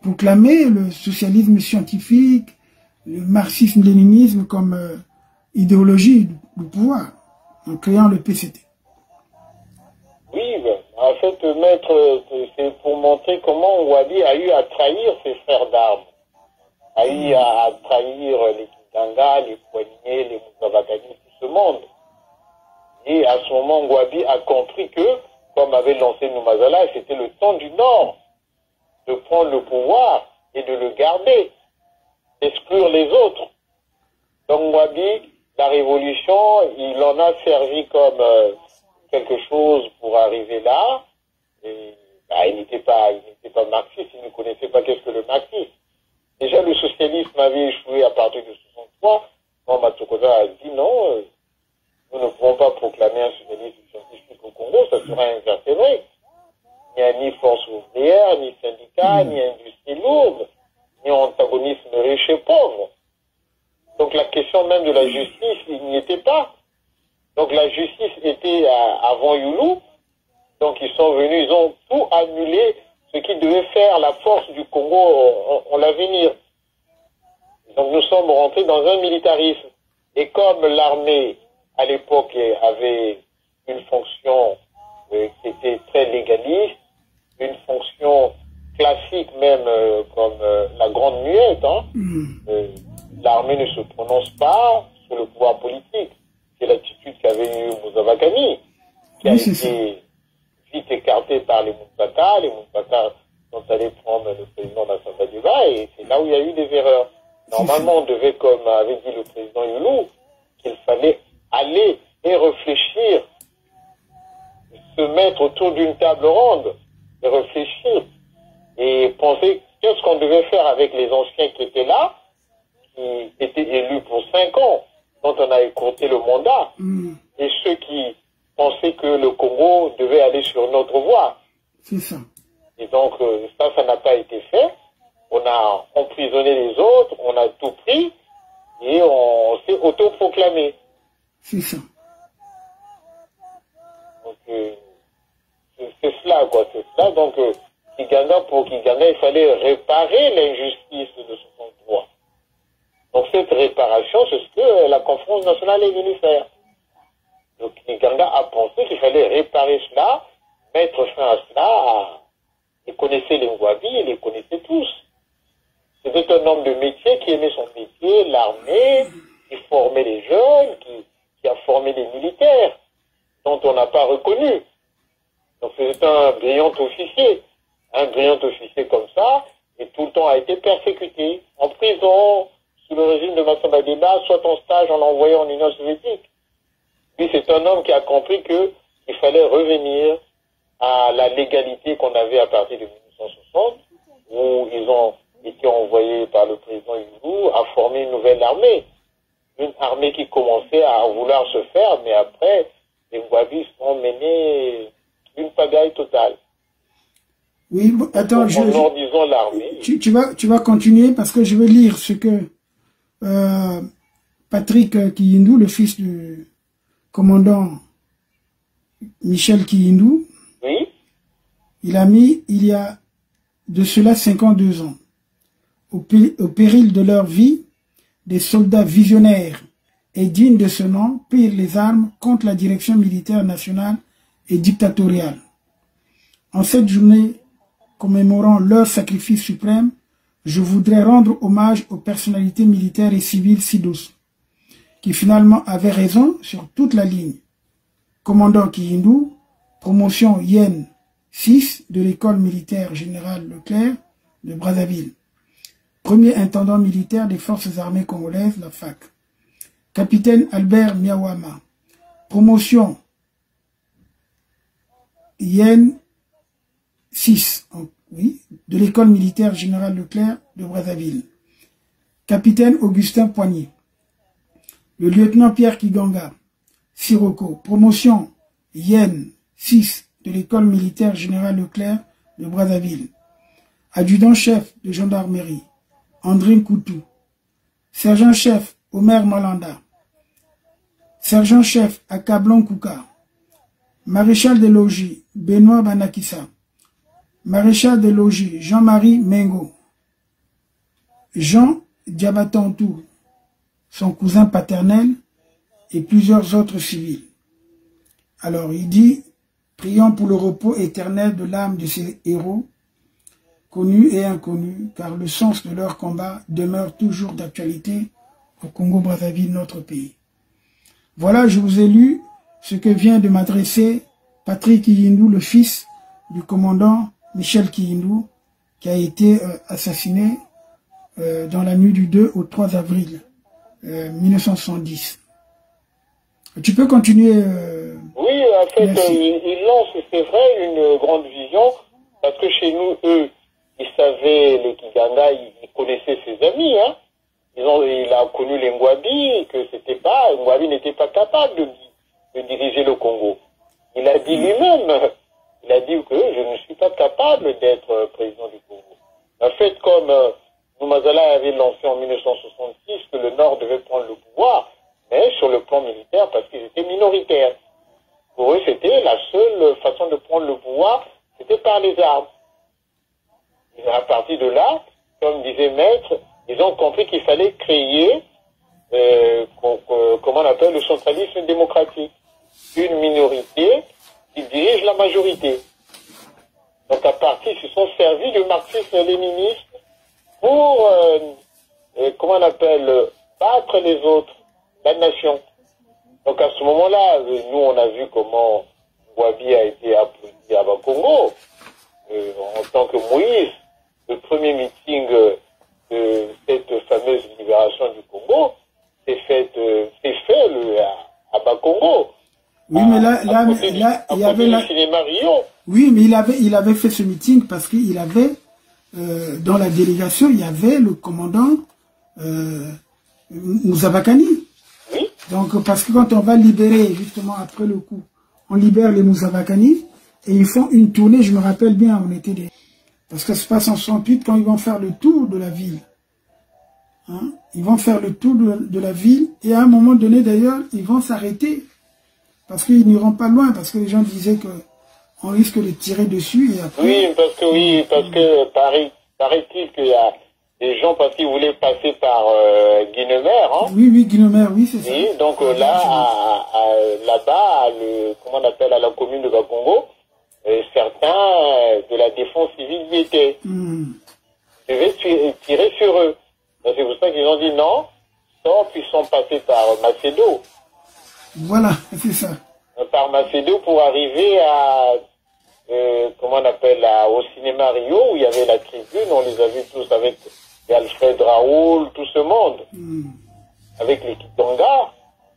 proclamer le socialisme scientifique, le marxisme-léninisme comme idéologie du pouvoir, en créant le PCT. Oui, en fait, maître, c'est pour montrer comment Ngouabi a eu à trahir ses frères d'armes, a eu à trahir les Kidanga, les Poignets, les Mouzavakani, tout ce monde. Et à ce moment, Ngouabi a compris que, comme avait lancé Noumazala, c'était le temps du Nord. de prendre le pouvoir et de le garder, d'exclure les autres. Donc Mwabi, la révolution, il en a servi comme quelque chose pour arriver là. Et, il n'était pas marxiste, il ne connaissait pas qu'est-ce que le marxisme. Déjà, le socialisme avait échoué à partir de 63. Quand Matsukoda a dit non, nous ne pouvons pas proclamer un socialisme scientifique au Congo, ça serait invertébré. Il n'y a ni force ouvrière, ni syndicat, ni industrie lourde, ni antagonisme riche et pauvre. Donc la question même de la justice, il n'y était pas. Donc la justice était avant Youlou. Donc ils sont venus, ils ont tout annulé, ce qui devait faire la force du Congo en l'avenir. Donc nous sommes rentrés dans un militarisme. Et comme l'armée, à l'époque, avait une fonction qui était très légaliste, une fonction classique même comme la grande muette, hein, l'armée ne se prononce pas sur le pouvoir politique. C'est l'attitude qu'avait eu Mouzavakani, qui a été vite écarté par les Moussaka. Les Moussaka sont allés prendre le président d'Assamba Diba et c'est là où il y a eu des erreurs. Normalement, on devait, comme avait dit le président Youlou, qu'il fallait aller et réfléchir, se mettre autour d'une table ronde et réfléchir et penser qu'est-ce qu'on devait faire avec les anciens qui étaient là, qui étaient élus pour 5 ans, dont on a écourté le mandat, et ceux qui pensaient que le Congo devait aller sur notre voie. C'est ça. Et donc, ça n'a pas été fait. On a emprisonné les autres, on a tout pris, et on s'est autoproclamé. C'est ça. Donc, c'est cela, quoi. C'est cela. Donc, pour Kiganda, il fallait réparer l'injustice de 63. Donc, cette réparation, c'est ce que la conférence nationale est venue faire. Donc, Kiganda a pensé qu'il fallait réparer cela, mettre fin à cela. Il connaissait les Mwabi, il les connaissait tous. C'était un homme de métier qui aimait son métier, l'armée, qui formait les jeunes, qui a formé des militaires, dont on n'a pas reconnu. Donc c'était un brillant officier. Un brillant officier comme ça, et tout le temps a été persécuté, en prison, sous le régime de Massamba Diba, soit en stage, on l'a envoyé en Union soviétique. Puis c'est un homme qui a compris qu'il fallait revenir à la légalité qu'on avait à partir de 1960, où ils ont été envoyés par le président Youlou à former une nouvelle armée. Une armée qui commençait à vouloir se faire, mais après, les Mwabi ont mené une pagaille totale. Oui, attends, disons l'armée. Tu vas continuer parce que je vais lire ce que Patrick Kiyindou, le fils du commandant Michel Kiyindou, oui, il a mis, il y a de cela 52 ans, au péril de leur vie, des soldats visionnaires et dignes de ce nom prirent les armes contre la direction militaire nationale et dictatoriale. En cette journée commémorant leur sacrifice suprême, je voudrais rendre hommage aux personnalités militaires et civiles si douces, qui finalement avaient raison sur toute la ligne. Commandant Kiyindou, promotion Yen 6 de l'école militaire générale Leclerc de Brazzaville. Premier intendant militaire des forces armées congolaises, la FAC. Capitaine Albert Miawama. Promotion Yen 6, oui, de l'école militaire générale Leclerc de Brazzaville. Capitaine Augustin Poigny. Le lieutenant Pierre Kiganga. Siroko. Promotion Yen 6 de l'école militaire générale Leclerc de Brazzaville. Adjudant-chef de gendarmerie, André Koutou. Sergent-chef, Omer Malanda. Sergent-chef, Akablon Kouka. Maréchal des logis, Benoît Banakissa. Maréchal des logis, Jean-Marie Mengo. Jean Diabatantou, son cousin paternel, et plusieurs autres civils. Alors il dit, prions pour le repos éternel de l'âme de ces héros, connus et inconnus, car le sens de leur combat demeure toujours d'actualité au Congo-Brazzaville, notre pays. Voilà, je vous ai lu ce que vient de m'adresser Patrick Kiyindou, le fils du commandant Michel Kiyindou, qui a été assassiné dans la nuit du 2 au 3 avril 1970. Tu peux continuer. Oui, en fait, ils lancent, c'est vrai, une grande vision, parce que chez nous, eux, ils savaient, les Kiganga, ils connaissaient ses amis, hein. Il a connu les Ngwabi, que Ngwabi n'était pas capable de diriger le Congo. Il a dit lui-même, il a dit que je ne suis pas capable d'être président du Congo. En fait, comme Noumazala avait lancé en 1966 que le Nord devait prendre le pouvoir, mais sur le plan militaire, parce qu'ils étaient minoritaires. Pour eux, c'était la seule façon de prendre le pouvoir, c'était par les armes. Et à partir de là, comme disait Maître, ils ont compris qu'il fallait créer, comment on appelle, le centralisme démocratique. Une minorité qui dirige la majorité. Donc à partir, ils se sont servis du marxisme-léninisme pour, comment on appelle, battre les autres, la nation. Donc à ce moment-là, nous on a vu comment Wabi a été applaudi à Bakongo, en tant que Moïse, le premier meeting de cette fameuse libération du Congo, c'est fait à Bakongo. Oui, mais là, il y avait cinéma Rio. Oui, mais il avait fait ce meeting parce qu'il avait, dans la délégation, il y avait le commandant Mouzabakani. Oui. Donc, parce que quand on va libérer, justement, après le coup, on libère les Mouzabakani, et ils font une tournée, je me rappelle bien, on était des... Parce que ça se passe en 68 quand ils vont faire le tour de la ville. Hein? Ils vont faire le tour de la ville, et à un moment donné, d'ailleurs, ils vont s'arrêter. Parce qu'ils n'iront pas loin, parce que les gens disaient que on risque de tirer dessus. Et après... Oui, parce que paraît-il qu'il y a des gens, parce qu'ils voulaient passer par Guinemer. Hein. Oui, Guinemer, oui, c'est ça. Oui, donc là-bas, comment on appelle, à la commune de Bakongo, certains de la défense civile y étaient. Devaient tirer sur eux. C'est pour ça qu'ils ont dit non, stop, ils sont passés par Macédo. Voilà, c'est ça. Par Macédo pour arriver à, comment on appelle, au cinéma Rio, où il y avait la tribune, on les a vus tous avec Alfred Raoul, tout ce monde, avec les Kitanga.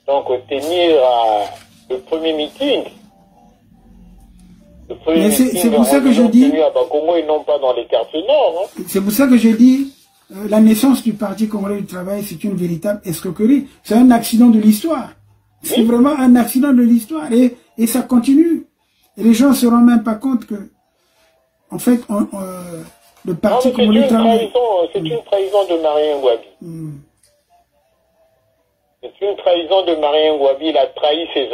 Donc, tenir le premier meeting. Le premier meeting c'est pour ça que je dis... à Bakongo et non pas dans les quartiers nord. Hein. C'est pour ça que je dis, la naissance du Parti congolais du travail, c'est une véritable escroquerie. C'est un accident de l'histoire. C'est vraiment un accident de l'histoire et ça continue. Et les gens ne se rendent même pas compte que, en fait, le Parti congolais du travail... C'est une trahison de Marien Ngouabi. C'est une trahison de Marien Ngouabi. Il a trahi ses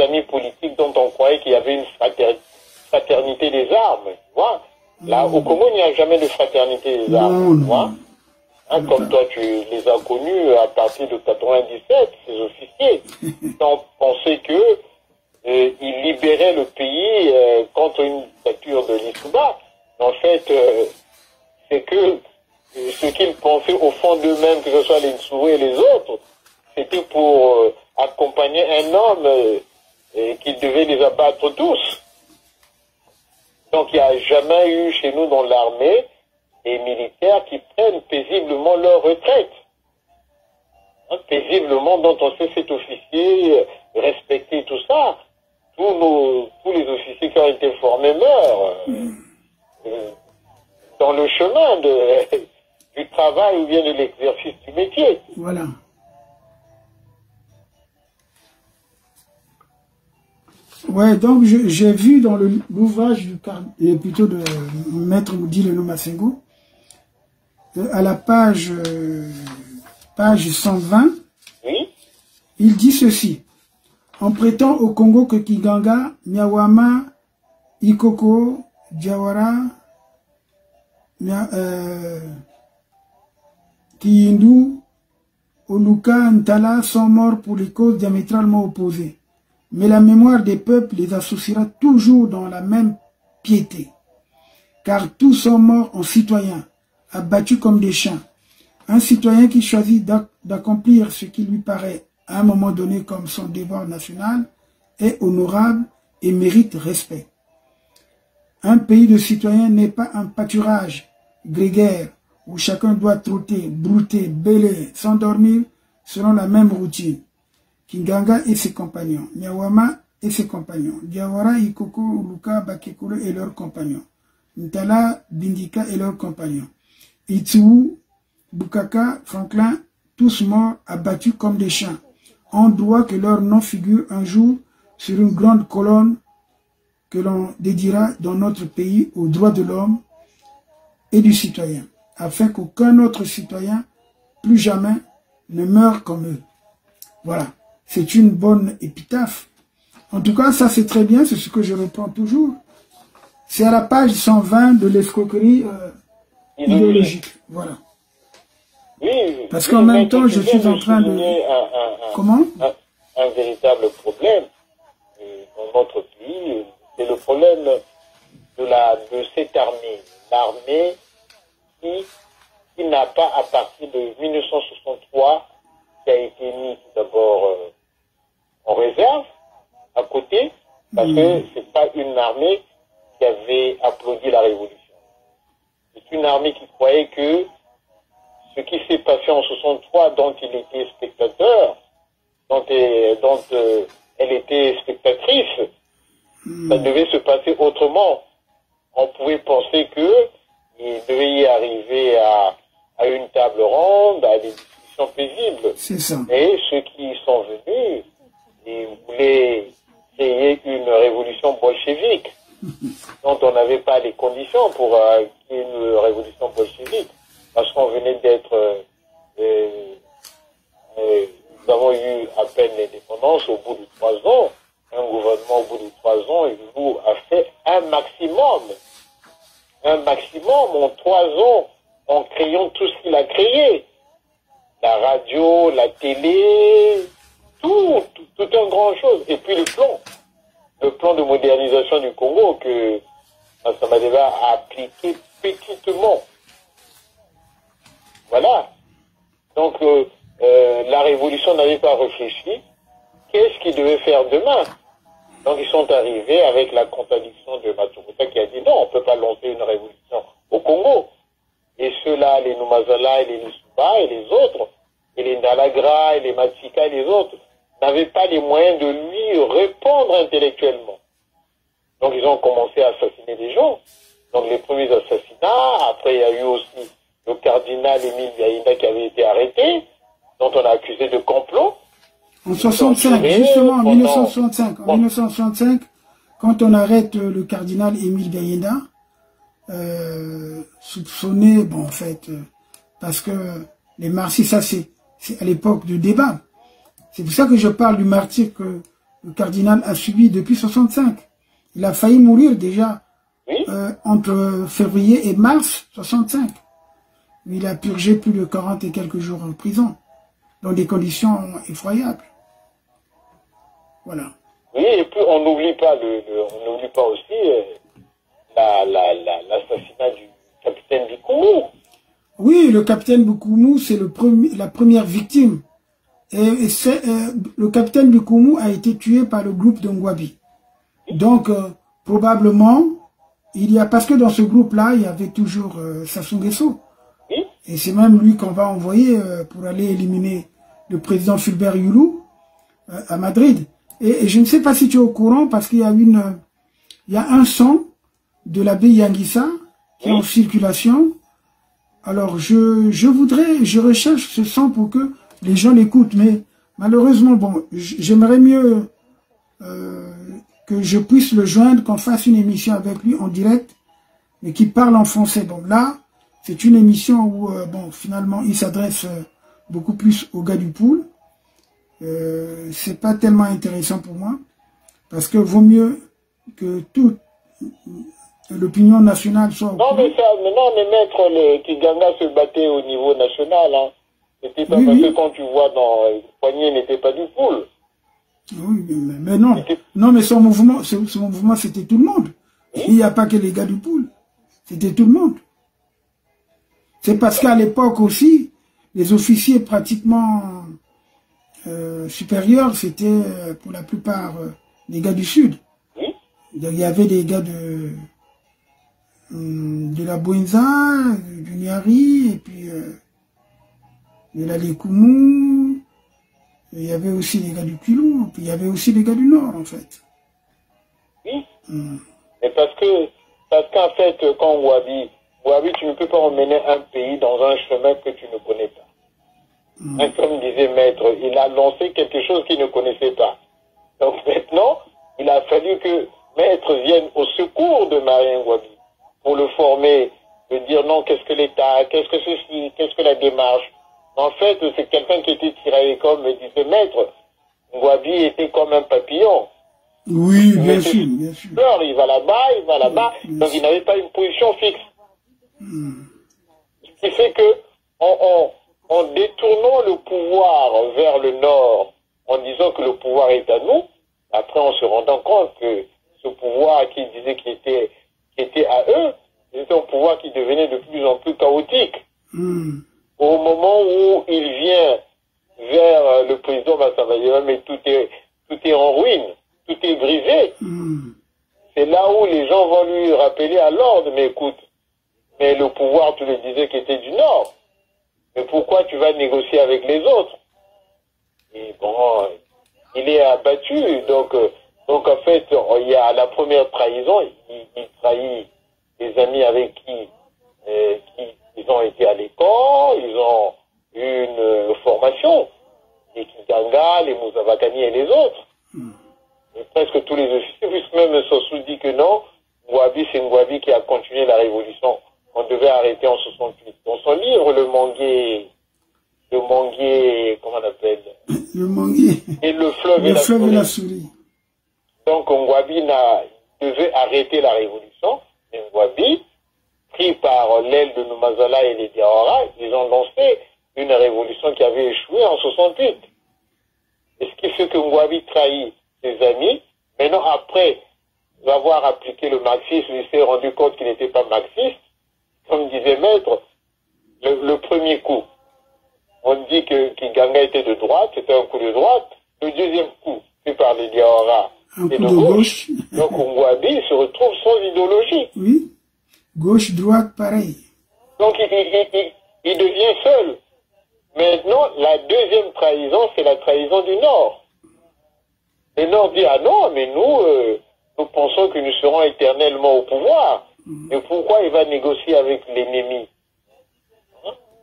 amis politiques dont on croyait qu'il y avait une fraternité des armes. Tu vois. Là, au Congo, il n'y a jamais de fraternité des armes. Tu vois. Hein, comme toi, tu les as connus à partir de 97, ces officiers. On pensait que ils libéraient le pays contre une dictature de l'Issouba. En fait, c'est que ce qu'ils pensaient au fond d'eux-mêmes, que ce soit les Nsoué et les autres, c'était pour accompagner un homme qu'ils devaient les abattre tous. Donc il n'y a jamais eu chez nous dans l'armée des militaires qui prennent paisiblement leur retraite. Hein, paisiblement, dont on sait cet officier, respecter tout ça. Tous les officiers qui ont été formés meurent dans le chemin du travail ou bien de l'exercice du métier. Voilà. Ouais, donc j'ai vu dans l'ouvrage plutôt de Maître Moudi Leno Masengo, à la page 120, oui. Il dit ceci. On prétend au Congo que Kiganga, Nyawama, Ikoko, Diawara, Kiyindu, Oluka, Ntala sont morts pour les causes diamétralement opposées. Mais la mémoire des peuples les associera toujours dans la même piété. Car tous sont morts en citoyens, abattus comme des chiens. Un citoyen qui choisit d'accomplir ce qui lui paraît à un moment donné comme son devoir national est honorable et mérite respect. Un pays de citoyens n'est pas un pâturage grégaire où chacun doit trotter, brouter, bêler, s'endormir selon la même routine. Kinganga et ses compagnons, Nyawama et ses compagnons, Diawara, Ikoko, Luka, Bakekolo et leurs compagnons, Ntala, Bindika et leurs compagnons, Itsu, Bukaka, Franklin, tous morts, abattus comme des chiens. On doit que leur nom figure un jour sur une grande colonne que l'on dédiera dans notre pays aux droits de l'homme et du citoyen, afin qu'aucun autre citoyen, plus jamais, ne meure comme eux. Voilà, c'est une bonne épitaphe. En tout cas, ça c'est très bien, c'est ce que je reprends toujours. C'est à la page 120 de l'escroquerie idéologique. Voilà. Oui, parce qu'en même temps, je suis en train de... Comment? Un véritable problème dans notre pays, c'est le problème de cette armée. L'armée qui n'a pas, à partir de 1963, qui a été mise d'abord en réserve, à côté, parce que c'est pas une armée qui avait applaudi la révolution. C'est une armée qui croyait que ce qui s'est passé en 63, dont il était spectateur, dont elle était spectatrice, ça devait se passer autrement. On pouvait penser qu'il devait y arriver à une table ronde, à des discussions paisibles. C'est ça. Et ceux qui sont venus, ils voulaient créer une révolution bolchevique, dont on n'avait pas les conditions pour qu'il y ait une révolution bolchevique. Parce qu'on venait d'être... nous avons eu à peine l'indépendance au bout de 3 ans. Un gouvernement au bout de 3 ans, il nous a fait un maximum. Un maximum en 3 ans, en créant tout ce qu'il a créé. La radio, la télé, tout un grand chose. Et puis le plan de modernisation du Congo que Massamadeva a appliqué petitement. Voilà. Donc, la révolution n'avait pas réfléchi. Qu'est-ce qu'ils devaient faire demain? Donc, ils sont arrivés avec la contradiction de Matsumoto qui a dit non, on ne peut pas lancer une révolution au Congo. Et ceux-là, les Numazala et les Nisuba et les autres, et les Ndalagra et les Matsika et les autres, n'avaient pas les moyens de lui répondre intellectuellement. Donc, ils ont commencé à assassiner des gens. Donc, les premiers assassinats, après, il y a eu aussi le cardinal Émile Biaïda qui avait été arrêté, dont on a accusé de complot. En 65, justement, en 1965. En 1965, quand on arrête le cardinal Émile Biaïda, soupçonné, bon, en fait, parce que les martyrs, ça c'est à l'époque du débat. C'est pour ça que je parle du martyr que le cardinal a subi depuis 65. Il a failli mourir déjà entre février et mars 65. Il a purgé plus de 40 et quelques jours en prison, dans des conditions effroyables. Voilà. Oui, et puis on n'oublie pas aussi l'assassinat du capitaine Bikoumou. Oui, le capitaine Bikoumou, c'est la première victime. Et le capitaine Bikoumou a été tué par le groupe de Ngwabi. Donc, probablement, parce que dans ce groupe-là, il y avait toujours Sassou Nguesso. Et c'est même lui qu'on va envoyer pour aller éliminer le président Fulbert Youlou à Madrid. Et je ne sais pas si tu es au courant, parce qu'il y a un son de l'abbé Yanguissa qui est en circulation. Alors, je recherche ce son pour que les gens l'écoutent. Mais malheureusement, bon, j'aimerais mieux que je puisse le joindre, qu'on fasse une émission avec lui en direct, mais qui parle en français. Bon, là, c'est une émission où, bon, finalement, il s'adresse beaucoup plus aux gars du pool. C'est pas tellement intéressant pour moi, parce que vaut mieux que toute l'opinion nationale soit... Non, mais maître, le Kiganga se battait au niveau national. Hein. C'était pas parce que quand tu vois dans le poignet, n'était pas du pool. Oui, mais non. Non, mais son mouvement, c'était tout le monde. Il n'y a pas que les gars du pool. C'était tout le monde. C'est parce qu'à l'époque aussi, les officiers pratiquement supérieurs, c'était pour la plupart des gars du Sud. Donc, il y avait des gars de la Bouenza, du Niari, et puis de la Lekumu. Il y avait aussi les gars du Pilon, puis il y avait aussi les gars du Nord, en fait. Oui. Mais parce qu'en fait, quand Wabi, tu ne peux pas emmener un pays dans un chemin que tu ne connais pas. Comme disait Maître, il a lancé quelque chose qu'il ne connaissait pas. Donc maintenant, il a fallu que Maître vienne au secours de Marien Wabi pour le former, de dire non, qu'est-ce que l'État, qu'est-ce que ceci, qu'est-ce que la démarche. En fait, c'est quelqu'un qui était tiré à l'école, me disait Maître, Wabi était comme un papillon. Oui, bien sûr, bien sûr. Il va là-bas, donc il n'avait pas une position fixe. Ce qui fait que, en détournant le pouvoir vers le nord, en disant que le pouvoir est à nous, après on se rendant compte que ce pouvoir qui disait qu'il était à eux, c'était un pouvoir qui devenait de plus en plus chaotique. Au moment où il vient vers le président Massamba, mais tout est en ruine, tout est brisé. C'est là où les gens vont lui rappeler à l'ordre, mais écoute, mais le pouvoir, tu le disais, qui était du Nord. Mais pourquoi tu vas négocier avec les autres? Et bon, il est abattu. Donc en fait, il y a la première trahison. Il trahit les amis avec qui ils ont été à l'école, ils ont eu une formation. Les Kiganga, les Mouzavakani et les autres. Et presque tous les officiers, puisque même Sossou dit que non, Ngouabi, c'est Ngouabi qui a continué la révolution. On devait arrêter en 68. Dans son livre, le Manguier, comment on appelle? Le Manguier. Et le fleuve et la souris. Donc Ngouabi devait arrêter la révolution. Et Ngouabi, pris par l'aile de Numazala et les Diawara, ils ont lancé une révolution qui avait échoué en 68. Et ce qui fait que Ngouabi trahit ses amis. Maintenant, après avoir appliqué le marxisme, il s'est rendu compte qu'il n'était pas marxiste. Comme disait Maître, le premier coup, on dit que Kiganga était de droite, c'était un coup de droite. Le deuxième coup, fait par les Diawara, et de gauche. Donc Ngouabi se retrouve sans idéologie. Oui, gauche-droite, pareil. Donc il devient seul. Maintenant, la deuxième trahison, c'est la trahison du Nord. Le Nord dit, ah non, mais nous pensons que nous serons éternellement au pouvoir. Mais pourquoi il va négocier avec l'ennemi?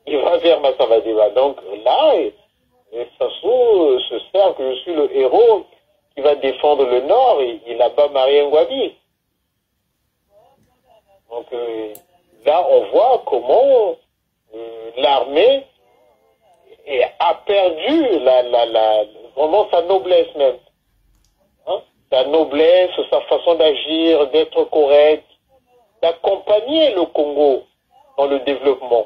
Il va vers Massavadeva. Donc là, Sassou se sert que je suis le héros qui va défendre le Nord et il abat Marien Ngouabi. Donc là, on voit comment l'armée a perdu vraiment sa noblesse même. Sa noblesse, sa façon d'agir, d'être correct, d'accompagner le Congo dans le développement.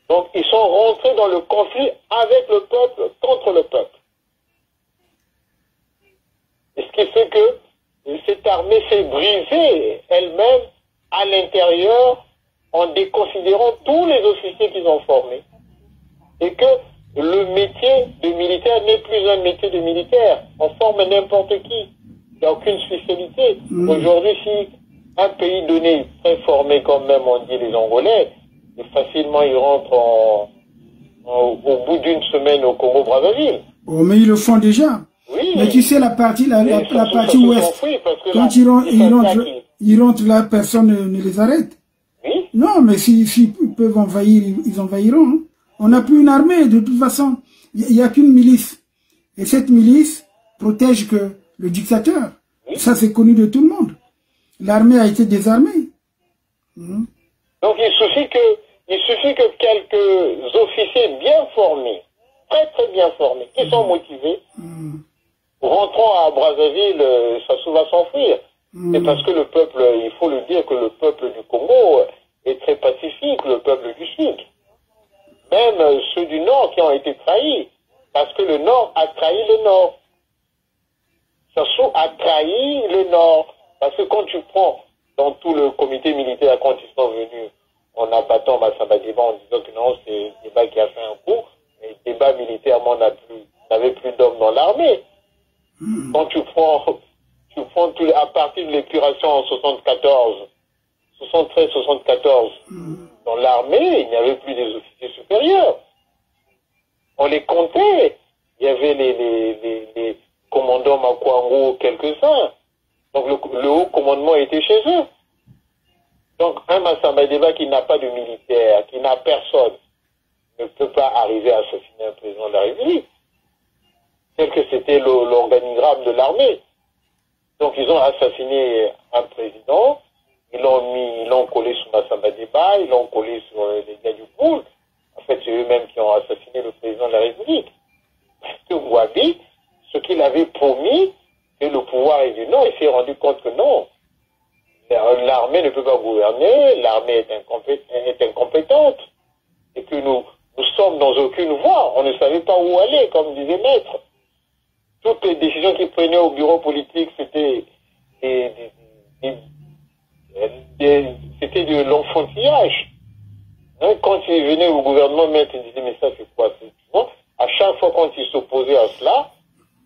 Donc ils sont rentrés dans le conflit avec le peuple, contre le peuple. Et ce qui fait que cette armée s'est brisée elle-même à l'intérieur en déconsidérant tous les officiers qu'ils ont formés. Et que le métier de militaire n'est plus un métier de militaire. On forme n'importe qui. Il n'y a aucune spécialité. Aujourd'hui, si un pays donné est très formé, comme même on dit les Angolais, et facilement ils rentrent au bout d'une semaine au Congo-Brazzaville. Oh, mais ils le font déjà. Oui. Mais tu sais, la partie ouest, quand ils rentrent là, personne ne les arrête. Oui. Non, mais s'ils peuvent envahir, ils envahiront. Hein. On n'a plus une armée, de toute façon. Il n'y a qu'une milice. Et cette milice protège que le dictateur. Oui. Ça, c'est connu de tout le monde. L'armée a été désarmée. Donc, il suffit que quelques officiers bien formés, très très bien formés, qui sont motivés, rentrant à Brazzaville, Sassou va s'enfuir. C'est parce que le peuple, il faut le dire que le peuple du Congo est très pacifique, le peuple du Sud. Même ceux du Nord qui ont été trahis, parce que le Nord a trahi le Nord. Sassou a trahi le Nord. Parce que quand tu prends dans tout le comité militaire, quand ils sont venus en abattant Massamba Diba en disant que non, c'est Diba qui a fait un coup, mais Diba militairement n'avait plus d'hommes dans l'armée. Quand tu prends à partir de l'épuration en 74, 73-74, dans l'armée, il n'y avait plus des officiers supérieurs. On les comptait. Il y avait les commandants Makwango, quelques-uns. Donc le haut commandement était chez eux. Donc un Massamba Deba qui n'a pas de militaire, qui n'a personne, ne peut pas arriver à assassiner un président de la République. Tel que c'était l'organigramme de l'armée. Donc ils ont assassiné un président, ils l'ont collé sur Massamba Deba, ils l'ont collé sur les gars du pool. En fait, c'est eux-mêmes qui ont assassiné le président de la République. Parce que Wabi, ce qu'il avait promis, que le pouvoir est du non, il s'est rendu compte que non. L'armée ne peut pas gouverner, l'armée est incompétente. Et que nous sommes dans aucune voie. On ne savait pas où aller, comme disait Maître. Toutes les décisions qu'il prenait au bureau politique, c'était de l'enfantillage. Hein, quand il venait au gouvernement, Maître, il disait, mais ça c'est quoi? Bon, à chaque fois quand il s'opposait à cela,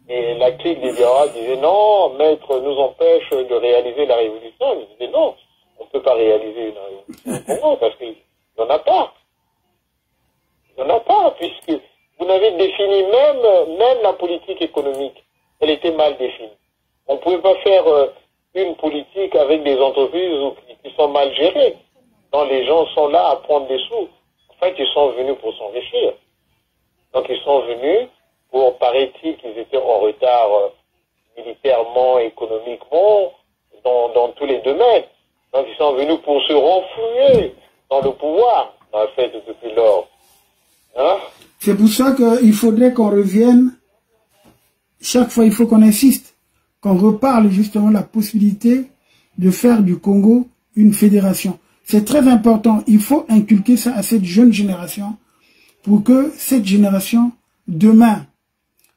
et la clique des Diarra disait, non, Maître nous empêche de réaliser la révolution. Il disait, non, on ne peut pas réaliser une révolution parce qu'il n'y en a pas. Il n'y en a pas, puisque vous n'avez défini même la politique économique. Elle était mal définie. On ne pouvait pas faire une politique avec des entreprises qui sont mal gérées. Donc les gens sont là à prendre des sous. En fait, ils sont venus pour s'enrichir. Donc ils sont venus pour, paraît-il, qu'ils étaient en retard militairement, économiquement, dans tous les domaines. Donc ils sont venus pour se renflouer dans le pouvoir, en fait, depuis lors. Hein? C'est pour ça qu'il faudrait qu'on revienne, chaque fois il faut qu'on insiste, qu'on reparle justement de la possibilité de faire du Congo une fédération. C'est très important, il faut inculquer ça à cette jeune génération pour que cette génération, demain,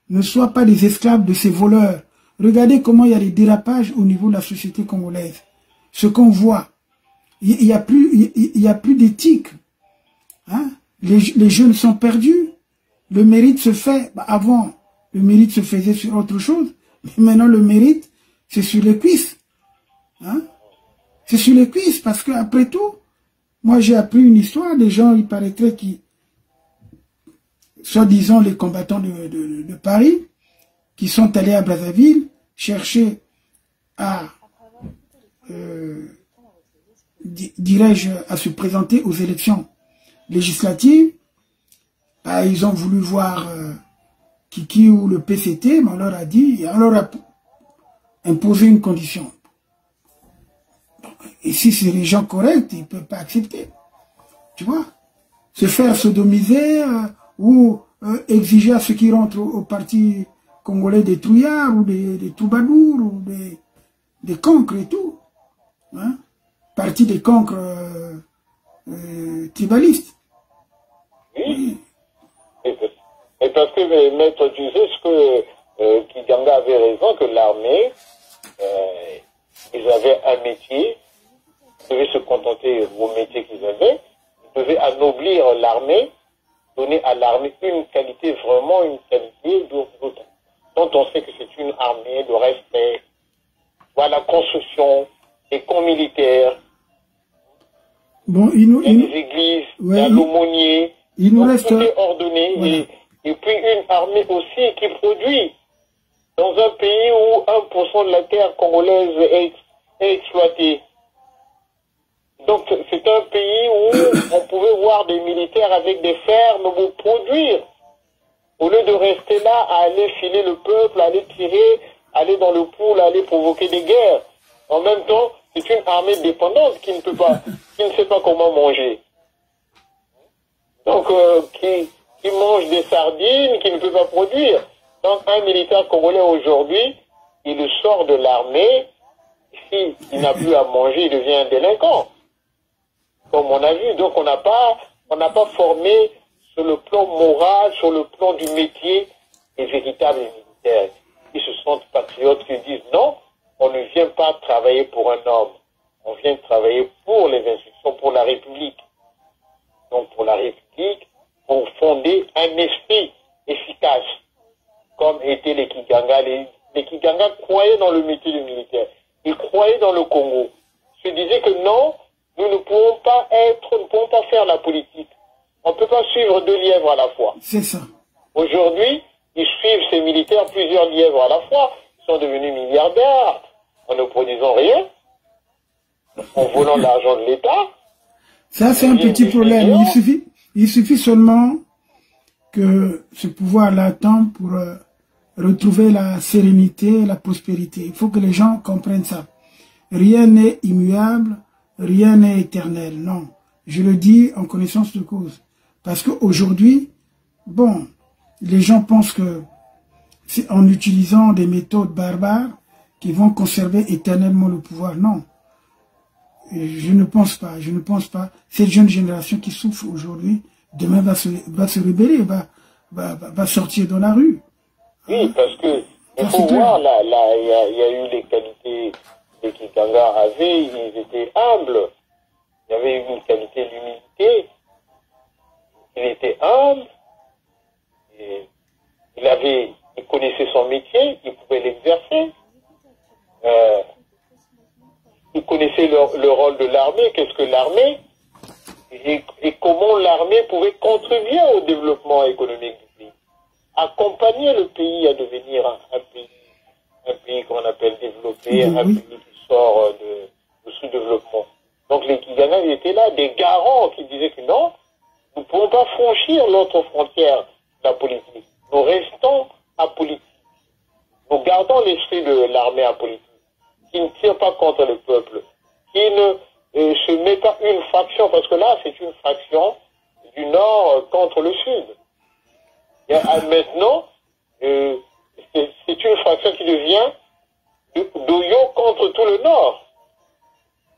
ne soit pas des esclaves de ces voleurs. Regardez comment il y a des dérapages au niveau de la société congolaise. Ce qu'on voit, il y a plus d'éthique. Hein? Les jeunes sont perdus. Le mérite se fait, avant, le mérite se faisait sur autre chose. Mais maintenant, le mérite, c'est sur les cuisses. Hein? C'est sur les cuisses, parce que après tout, moi j'ai appris une histoire des gens, il paraîtrait qui, soi-disant les combattants de Paris, qui sont allés à Brazzaville chercher à, dirais-je, à se présenter aux élections législatives. Ils ont voulu voir Kiki ou le PCT, mais on leur a dit, on leur a imposé une condition. Et si c'est les gens corrects, ils ne peuvent pas accepter. Tu vois? Se faire sodomiser ou exiger à ceux qui rentrent au parti congolais des trouillards ou des troubadours ou des cancres et tout. Hein? Parti des cancres tribalistes. Oui. Et parce que, Maître, tu sais ce que Kiganga avait raison, que l'armée, ils avaient un métier, ils devaient se contenter au métier qu'ils avaient, ils devaient anoblir l'armée, donner à l'armée une qualité, vraiment une qualité dont on sait que c'est une armée de respect. Voilà, la construction, des camps militaires, bon, des églises, ouais, l'aumônier, il nous reste... tout est ordonné, voilà. Et puis une armée aussi qui produit. Dans un pays où 1% de la terre congolaise est exploitée. Donc c'est un pays où on pouvait voir des militaires avec des fermes pour produire. Au lieu de rester là à aller filer le peuple, à aller tirer, aller dans le pool, aller provoquer des guerres. En même temps, c'est une armée dépendante qui ne peut pas, qui ne sait pas comment manger. Donc qui mange des sardines, qui ne peut pas produire. Donc un militaire congolais aujourd'hui, il sort de l'armée, s'il n'a plus à manger, il devient un délinquant. Comme on a vu, donc on n'a pas formé sur le plan moral, sur le plan du métier, les véritables militaires. Ils se sentent patriotes, qui disent non, on ne vient pas travailler pour un homme, on vient travailler pour les institutions, pour la République. Donc pour la République, pour fonder un esprit efficace, comme étaient les Kiganga. Les Kiganga croyaient dans le métier du militaire. Ils croyaient dans le Congo. Ils se disaient que non, la politique. On ne peut pas suivre 2 lièvres à la fois. C'est ça. Aujourd'hui, ils suivent ces militaires plusieurs lièvres à la fois. Ils sont devenus milliardaires en ne produisant rien, en volant l'argent de l'État. Ça, c'est un petit problème. Il suffit seulement que ce pouvoir-là attend pour retrouver la sérénité, la prospérité. Il faut que les gens comprennent ça. Rien n'est immuable, rien n'est éternel. Non, je le dis en connaissance de cause. Parce qu'aujourd'hui, bon, les gens pensent que c'est en utilisant des méthodes barbares qu'ils vont conserver éternellement le pouvoir. Non. Je ne pense pas. Cette jeune génération qui souffre aujourd'hui, demain va se rebeller, va sortir dans la rue. Oui, parce que il faut voir, là, il y a eu les qualités que Kitanga avait, ils étaient humbles. Il y avait une qualité d'humilité. Il était humble. Et il connaissait son métier, il pouvait l'exercer. Il connaissait le rôle de l'armée, qu'est-ce que l'armée, et comment l'armée pouvait contribuer au développement économique du pays. Accompagner le pays à devenir un pays qu'on appelle développé, un pays qui sort de sous-développement. Donc les Kigana étaient là, des garants qui disaient que non, nous ne pouvons pas franchir l'autre frontière de la politique. Nous restons apolitiques. Nous gardons l'esprit de l'armée apolitique, qui ne tire pas contre le peuple, qui ne se met pas une faction, parce que là, c'est une faction du Nord contre le Sud. Et maintenant, c'est une faction qui devient d'Oyo contre tout le Nord.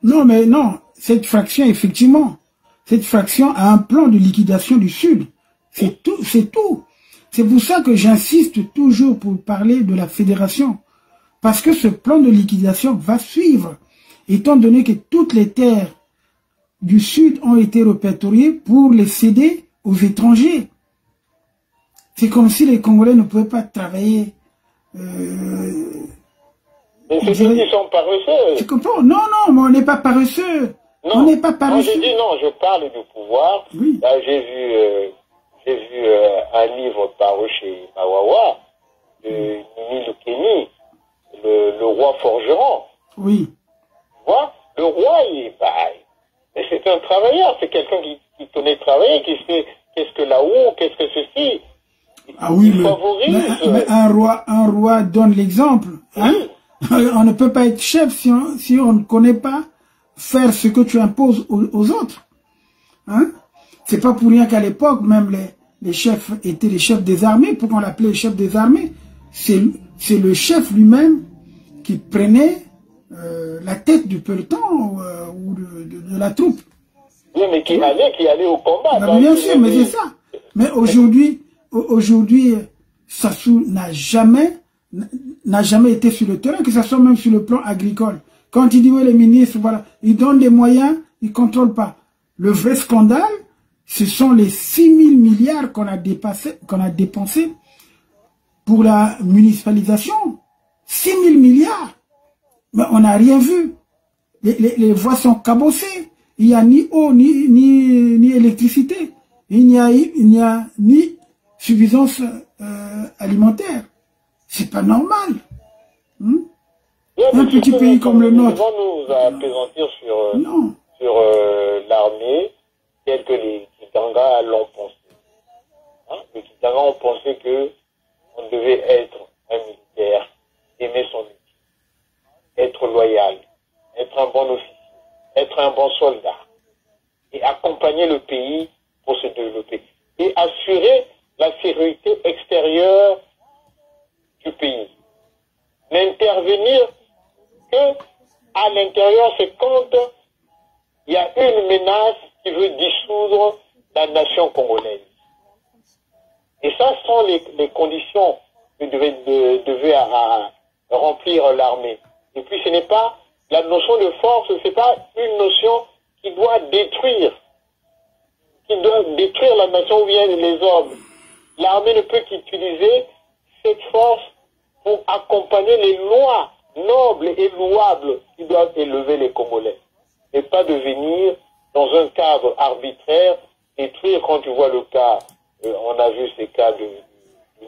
Non, mais non, cette faction, effectivement, cette faction a un plan de liquidation du Sud. C'est tout, c'est tout. C'est pour ça que j'insiste toujours pour parler de la fédération. Parce que ce plan de liquidation va suivre, étant donné que toutes les terres du Sud ont été répertoriées pour les céder aux étrangers. C'est comme si les Congolais ne pouvaient pas travailler. Mais c'est ceux qui sont paresseux. Tu comprends? Non, non, mais on n'est pas paresseux. Non, on n'est pas paresseux. Non, je dis non, je parle du pouvoir. Oui. Là, j'ai vu un livre paru chez Mawawa, de Nini Lukeni, le roi forgeron. Oui. Tu vois, le roi, c'est un travailleur, c'est quelqu'un qui connaît travailler, qui sait qu'est-ce que là-haut, qu'est-ce que ceci. Ah oui, il favorise. Mais un roi donne l'exemple. Hein? On ne peut pas être chef si on ne connaît pas faire ce que tu imposes aux autres. Hein? C'est pas pour rien qu'à l'époque, même les chefs étaient les chefs des armées. Pourquoi on l'appelait les chefs des armées? C'est le chef lui-même qui prenait la tête du peloton ou de la troupe. Oui, mais qui allait au combat. Bah, bien sûr, mais c'est ça. Mais aujourd'hui, Sassou n'a jamais été sur le terrain, que ce soit même sur le plan agricole. Quand il dit, oui, les ministres, voilà, ils donnent des moyens, ils ne contrôlent pas. Le vrai scandale, ce sont les 6 000 milliards qu'on a dépensés pour la municipalisation. 6 000 milliards. Mais on n'a rien vu. Les voies sont cabossées. Il n'y a ni eau, ni électricité. Il n'y a ni suffisance alimentaire. C'est pas normal. Un petit pays comme le nôtre. Nous apaisantir sur l'armée, telle que les Kitanga l'ont pensé. Hein? Les Kitanga ont pensé qu'on devait être un militaire, aimer son métier, être loyal, être un bon officier, être un bon soldat, et accompagner le pays pour se développer, et assurer la sécurité extérieure du pays. N'intervenir que à l'intérieur, c'est quand il y a une menace qui veut dissoudre la nation congolaise. Et ça sont les conditions que devait remplir l'armée. Et puis ce n'est pas la notion de force, c'est pas une notion qui doit détruire la nation ou bien les hommes. L'armée ne peut qu'utiliser cette force pour accompagner les lois nobles et louables qui doivent élever les Congolais. Et pas devenir dans un cadre arbitraire, détruire, quand tu vois le cas, on a vu ces cas de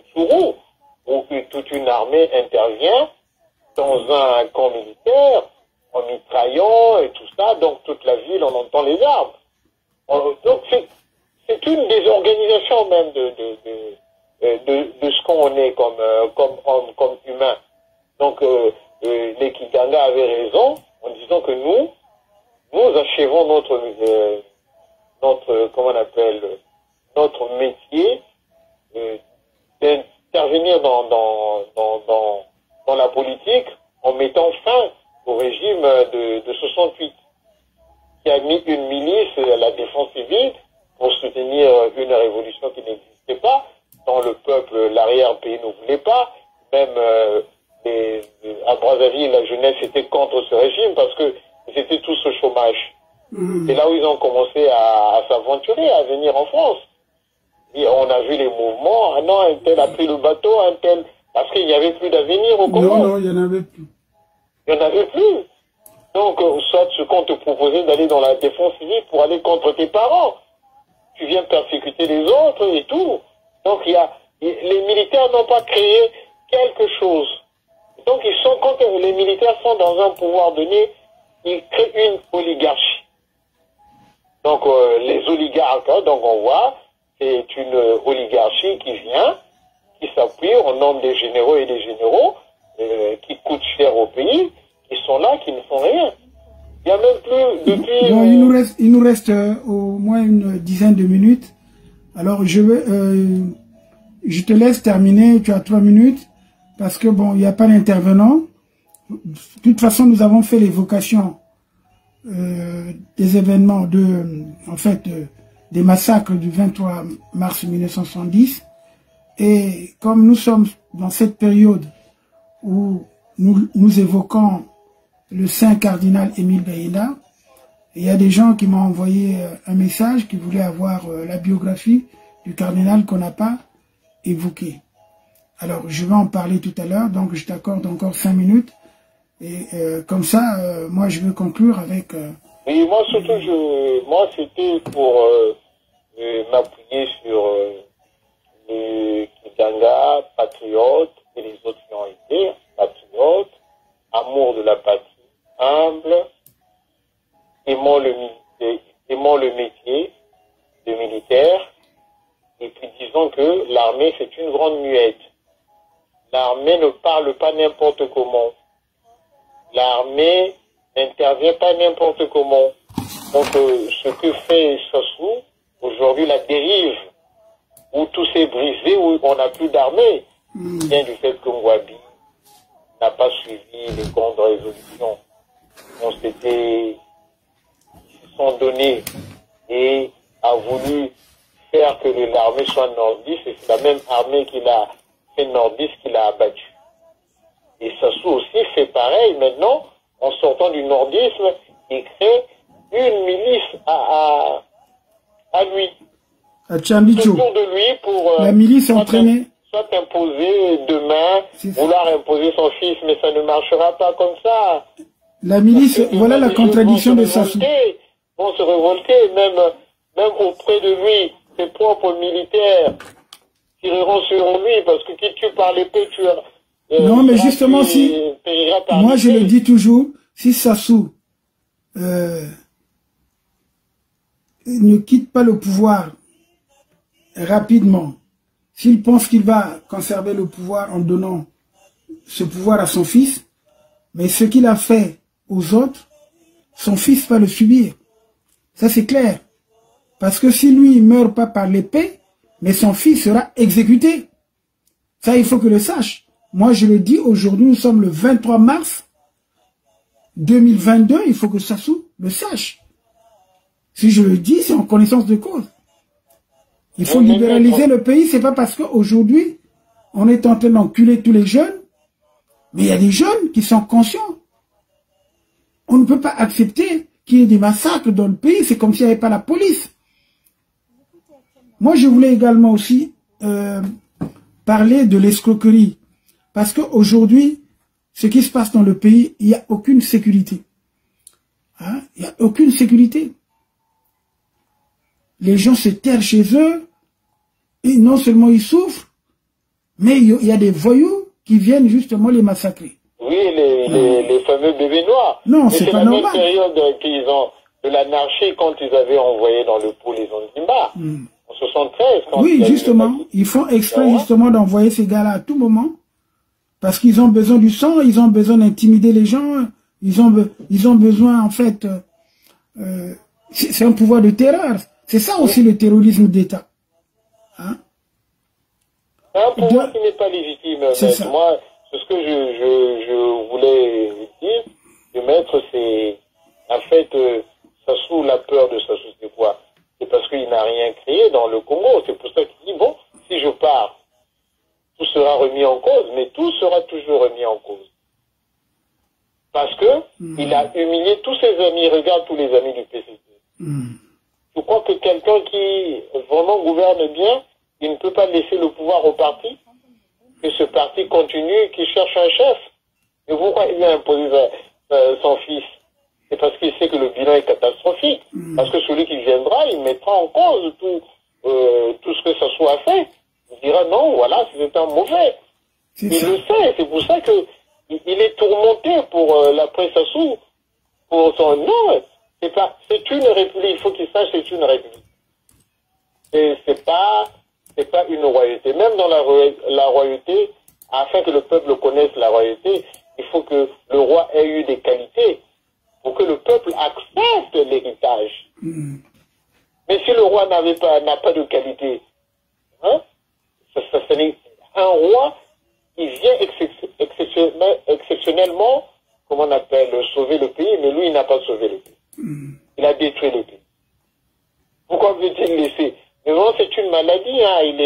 Tsuru, où toute une armée intervient dans un camp militaire, en mitraillant et tout ça, donc toute la ville, on entend les armes. Donc c'est une désorganisation même de ce qu'on est comme homme, comme humain. Donc les Kitanga avaient raison en disant que nous achevons notre comment on appelle, notre métier d'intervenir dans la politique en mettant fin au régime de 68, qui a mis une milice à la défense civile pour soutenir une révolution qui n'existait pas, dont le peuple, l'arrière-pays ne voulait pas. Même à Brazzaville, la jeunesse était contre ce régime parce que ils étaient tous au chômage. C'est là où ils ont commencé à s'aventurer, à venir en France. Et on a vu les mouvements, ah non, un tel a pris le bateau, un tel... Parce qu'il n'y avait plus d'avenir au Congo. Non, il n'y en avait plus. Il n'y en avait plus. Donc, soit ce qu'on te proposait d'aller dans la défense civile pour aller contre tes parents. Tu viens persécuter les autres et tout. Donc, les militaires n'ont pas créé quelque chose. Donc, quand les militaires sont dans un pouvoir donné, ils créent une oligarchie. Donc, les oligarques, hein, donc on voit, c'est une oligarchie qui vient, qui s'appuie au nombre des généraux et des généraux, qui coûtent cher au pays, qui sont là, qui ne font rien. Il n'y a même plus depuis... Bon, il nous reste au moins une dizaine de minutes. Alors, je te laisse terminer, tu as 3 minutes, parce que bon, il n'y a pas d'intervenant. De toute façon, nous avons fait l'évocation des événements des massacres du 23 mars 1970. Et comme nous sommes dans cette période où nous évoquons le saint cardinal Émile Bayena, il y a des gens qui m'ont envoyé un message qui voulaient avoir la biographie du cardinal qu'on n'a pas évoquée. Alors, je vais en parler tout à l'heure, donc je t'accorde encore 5 minutes. Et comme ça, moi, je veux conclure avec... Oui, moi, surtout, moi, c'était pour m'appuyer sur les Kitanga, patriotes, et les autres qui ont été patriotes, amour de la patrie, humble, aimant le métier de militaire, et puis disons que l'armée, c'est une grande muette. L'armée ne parle pas n'importe comment. L'armée n'intervient pas n'importe comment. Donc, ce que fait Sassou, aujourd'hui, la dérive, où tout s'est brisé, où on n'a plus d'armée, vient du fait que Mwabi n'a pas suivi les grandes résolutions. On s'était, ils se sont donnés et a voulu faire que l'armée soit nordiste, et c'est la même armée qui l'a fait nordiste qui l'a abattu. Et Sassou aussi fait pareil maintenant, en sortant du nordisme, il crée une milice à lui. À Tchambicho. Autour de lui pour la milice entraînée. Soit imposer demain, vouloir imposer son fils, mais ça ne marchera pas comme ça. La milice, voilà la contradiction de Sassou. Vont se révolter, même auprès de lui, ses propres militaires tireront sur lui, parce que qui tue par l'épée, tu as... non, mais justement, moi je le dis toujours, si Sassou ne quitte pas le pouvoir rapidement, s'il pense qu'il va conserver le pouvoir en donnant ce pouvoir à son fils, mais ce qu'il a fait aux autres, son fils va le subir. Ça c'est clair. Parce que si lui, il ne meurt pas par l'épée, mais son fils sera exécuté. Ça, il faut que le sache. Moi, je le dis, aujourd'hui, nous sommes le 23 mars 2022, il faut que Sassou le sache. Si je le dis, c'est en connaissance de cause. Il faut libéraliser le pays, c'est pas parce qu'aujourd'hui, on est en train d'enculer tous les jeunes, mais il y a des jeunes qui sont conscients. On ne peut pas accepter qu'il y ait des massacres dans le pays, c'est comme s'il n'y avait pas la police. Moi, je voulais également aussi parler de l'escroquerie. Parce qu'aujourd'hui, ce qui se passe dans le pays, il n'y a aucune sécurité. Hein? Il n'y a aucune sécurité. les gens se terrent chez eux, et non seulement ils souffrent, mais il y a des voyous qui viennent justement les massacrer. Oui, les fameux bébés noirs. Non, c'est pas normal. C'est la même période qu'ils ont de l'anarchie quand ils avaient envoyé dans le pôle les Ondimba. En 73. Oui, justement. Ils font exprès justement d'envoyer ces gars-là à tout moment. Parce qu'ils ont besoin du sang, ils ont besoin d'intimider les gens. Ils ont besoin, en fait... c'est un pouvoir de terreur. C'est ça aussi le terrorisme d'État. Hein? Un pouvoir qui n'est pas légitime. Moi, c'est ce que je voulais dire. De mettre, c'est... En fait, Sassou, la peur de Sassou, c'est quoi? C'est parce qu'il n'a rien créé dans le Congo. C'est pour ça qu'il dit, bon, si je pars, tout sera remis en cause, mais tout sera toujours remis en cause. Parce que il a humilié tous ses amis. Regarde tous les amis du PCC. Je crois que quelqu'un qui vraiment gouverne bien, il ne peut pas laisser le pouvoir au parti, que ce parti continue, qu'il cherche un chef. Et pourquoi il a imposé son fils? C'est parce qu'il sait que le bilan est catastrophique. Parce que celui qui viendra, il mettra en cause tout ce que ça soit fait. Il dira non, voilà, c'est un mauvais. Il le sait, c'est pour ça que il est tourmenté pour l'après Sassou, pour son nom. C'est une république, il faut qu'il sache c'est une république. C'est pas une royauté. Même dans la royauté, afin que le peuple connaisse la royauté, il faut que le roi ait eu des qualités pour que le peuple accepte l'héritage. Mais si le roi n'a pas de qualité, hein, ça n'est un roi qui vient exceptionnellement, comment on appelle, sauver le pays, mais lui, il n'a pas sauvé le pays. Il a détruit le pays. Pourquoi veut-il laisser? Mais vraiment, c'est une maladie, hein. Il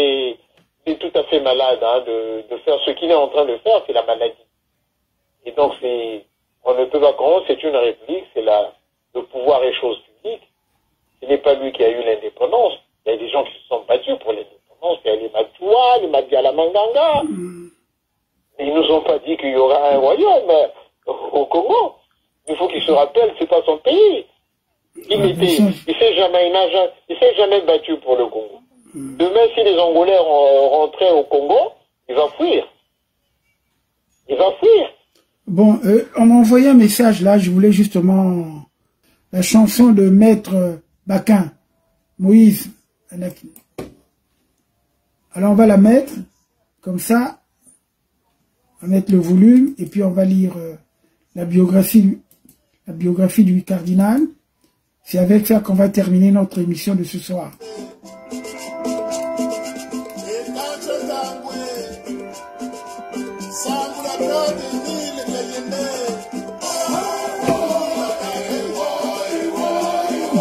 est tout à fait malade, hein, de faire ce qu'il est en train de faire, c'est la maladie. Et donc, on ne peut pas comprendre, c'est une république, le pouvoir est chose publique. Ce n'est pas lui qui a eu l'indépendance. Il y a des gens qui se sont battus pour l'indépendance. Il y a les Matoua, les Madiala Manganga. Mais ils nous ont pas dit qu'il y aura un royaume au Congo. Il faut qu'il se rappelle, c'est pas son pays. Il s'est jamais battu pour le Congo. Demain, si les Angolais rentraient au Congo, il va fuir. Il va fuir. Bon, on m'a envoyé un message là, je voulais justement la chanson de Maître Baquin, Moïse. Alors on va la mettre, comme ça, on va mettre le volume, et puis on va lire la biographie du cardinal. C'est avec ça qu'on va terminer notre émission de ce soir.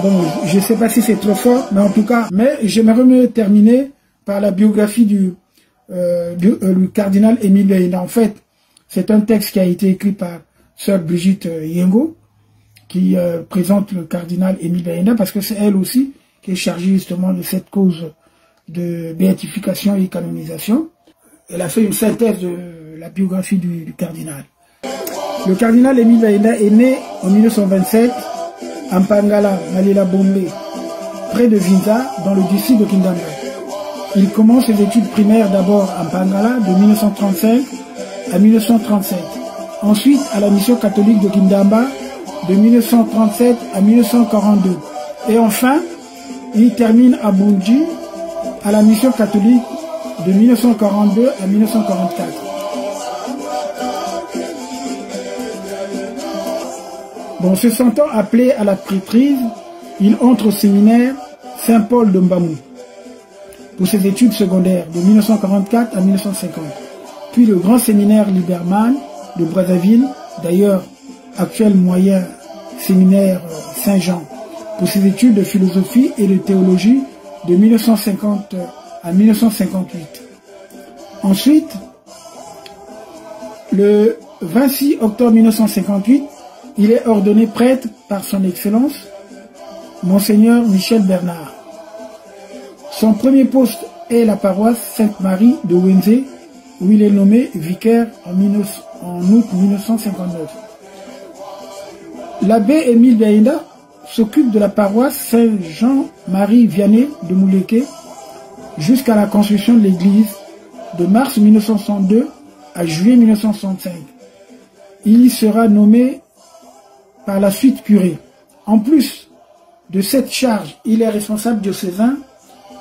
Bon, je ne sais pas si c'est trop fort, mais en tout cas, j'aimerais me terminer par la biographie du cardinal Émile Béina. En fait, c'est un texte qui a été écrit par sœur Brigitte Yengo, qui présente le cardinal Émile Béina, parce que c'est elle aussi qui est chargée justement de cette cause de béatification et canonisation. Elle a fait une synthèse de la biographie du cardinal. Le cardinal Émile Béina est né en 1927 à Mpangala, Malela Bombe, près de Vinza, dans le district de Kindamba. Il commence ses études primaires d'abord à Mpangala de 1935 à 1937. Ensuite à la mission catholique de Kindamba de 1937 à 1942. Et enfin, il termine à Bunji à la mission catholique de 1942 à 1944. Bon, se sentant appelé à la prêtrise, il entre au séminaire Saint-Paul de Mbamou pour ses études secondaires de 1944 à 1950. Puis le grand séminaire Liberman de Brazzaville, d'ailleurs actuel moyen séminaire Saint-Jean, pour ses études de philosophie et de théologie de 1950 à 1958. Ensuite, le 26 octobre 1958, il est ordonné prêtre par son Excellence, Monseigneur Michel Bernard. Son premier poste est la paroisse Sainte-Marie de Wenze, où il est nommé vicaire en août 1959. L'abbé Émile Béina, s'occupe de la paroisse Saint-Jean-Marie Vianney de Mouleke jusqu'à la construction de l'église de mars 1962 à juillet 1965. Il y sera nommé par la suite curé. En plus de cette charge, il est responsable diocésain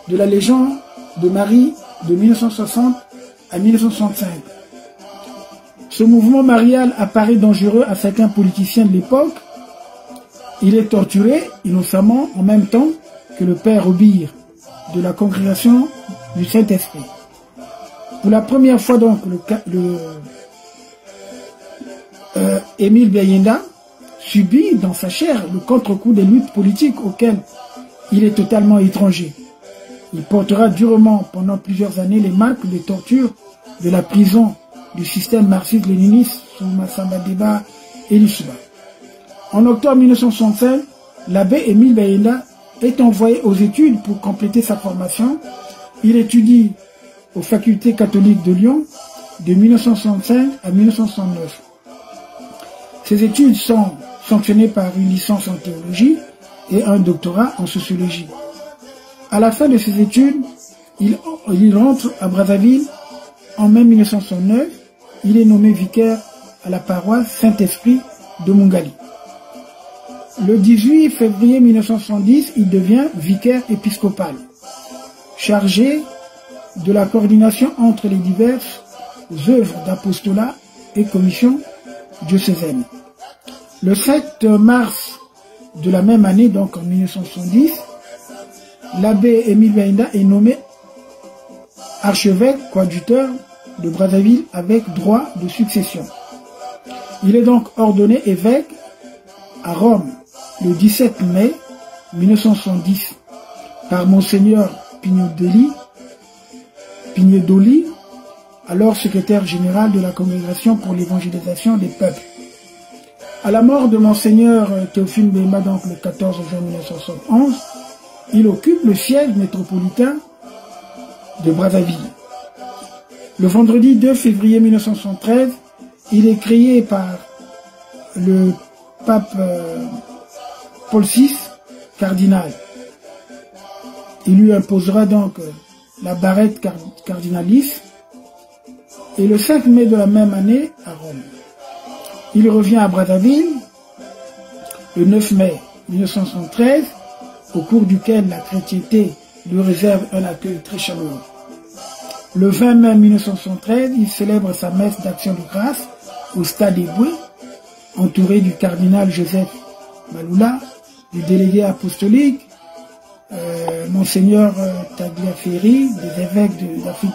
de la Légion de Marie de 1960 à 1965. Ce mouvement marial apparaît dangereux à certains politiciens de l'époque. Il est torturé innocemment en même temps que le père Obir de la congrégation du Saint-Esprit. Pour la première fois donc, Émile Biayenda subit dans sa chair le contre-coup des luttes politiques auxquelles il est totalement étranger. Il portera durement pendant plusieurs années les marques de torture de la prison du système marxiste-léniniste sous Massamba Deba et Lussuba. En octobre 1965, l'abbé Émile Biayenda est envoyé aux études pour compléter sa formation. Il étudie aux facultés catholiques de Lyon de 1965 à 1969. Ses études sont sanctionnées par une licence en théologie et un doctorat en sociologie. À la fin de ses études, il rentre à Brazzaville en mai 1969. Il est nommé vicaire à la paroisse Saint-Esprit de Mungali. Le 18 février 1970, il devient vicaire épiscopal, chargé de la coordination entre les diverses œuvres d'apostolat et commissions diocésaines. Le 7 mars de la même année, donc en 1970, l'abbé Émile Biayenda est nommé archevêque coadjuteur de Brazzaville avec droit de succession. Il est donc ordonné évêque à Rome le 17 mai 1970 par Monseigneur Pignedoli, alors secrétaire général de la Congrégation pour l'évangélisation des peuples. À la mort de Monseigneur Théophile Bemba, donc le 14 juin 1971, il occupe le siège métropolitain de Brazzaville. Le vendredi 2 février 1973, il est créé par le pape Paul VI cardinal. Il lui imposera donc la barrette cardinalice et le 5 mai de la même année à Rome. Il revient à Brazzaville le 9 mai 1973, au cours duquel la chrétienté lui réserve un accueil très chaleureux. Le 20 mai 1973, il célèbre sa messe d'action de grâce au stade Eboué, entouré du cardinal Joseph Maloula, du délégué apostolique, Monseigneur Tagliaferri, des évêques d'Afrique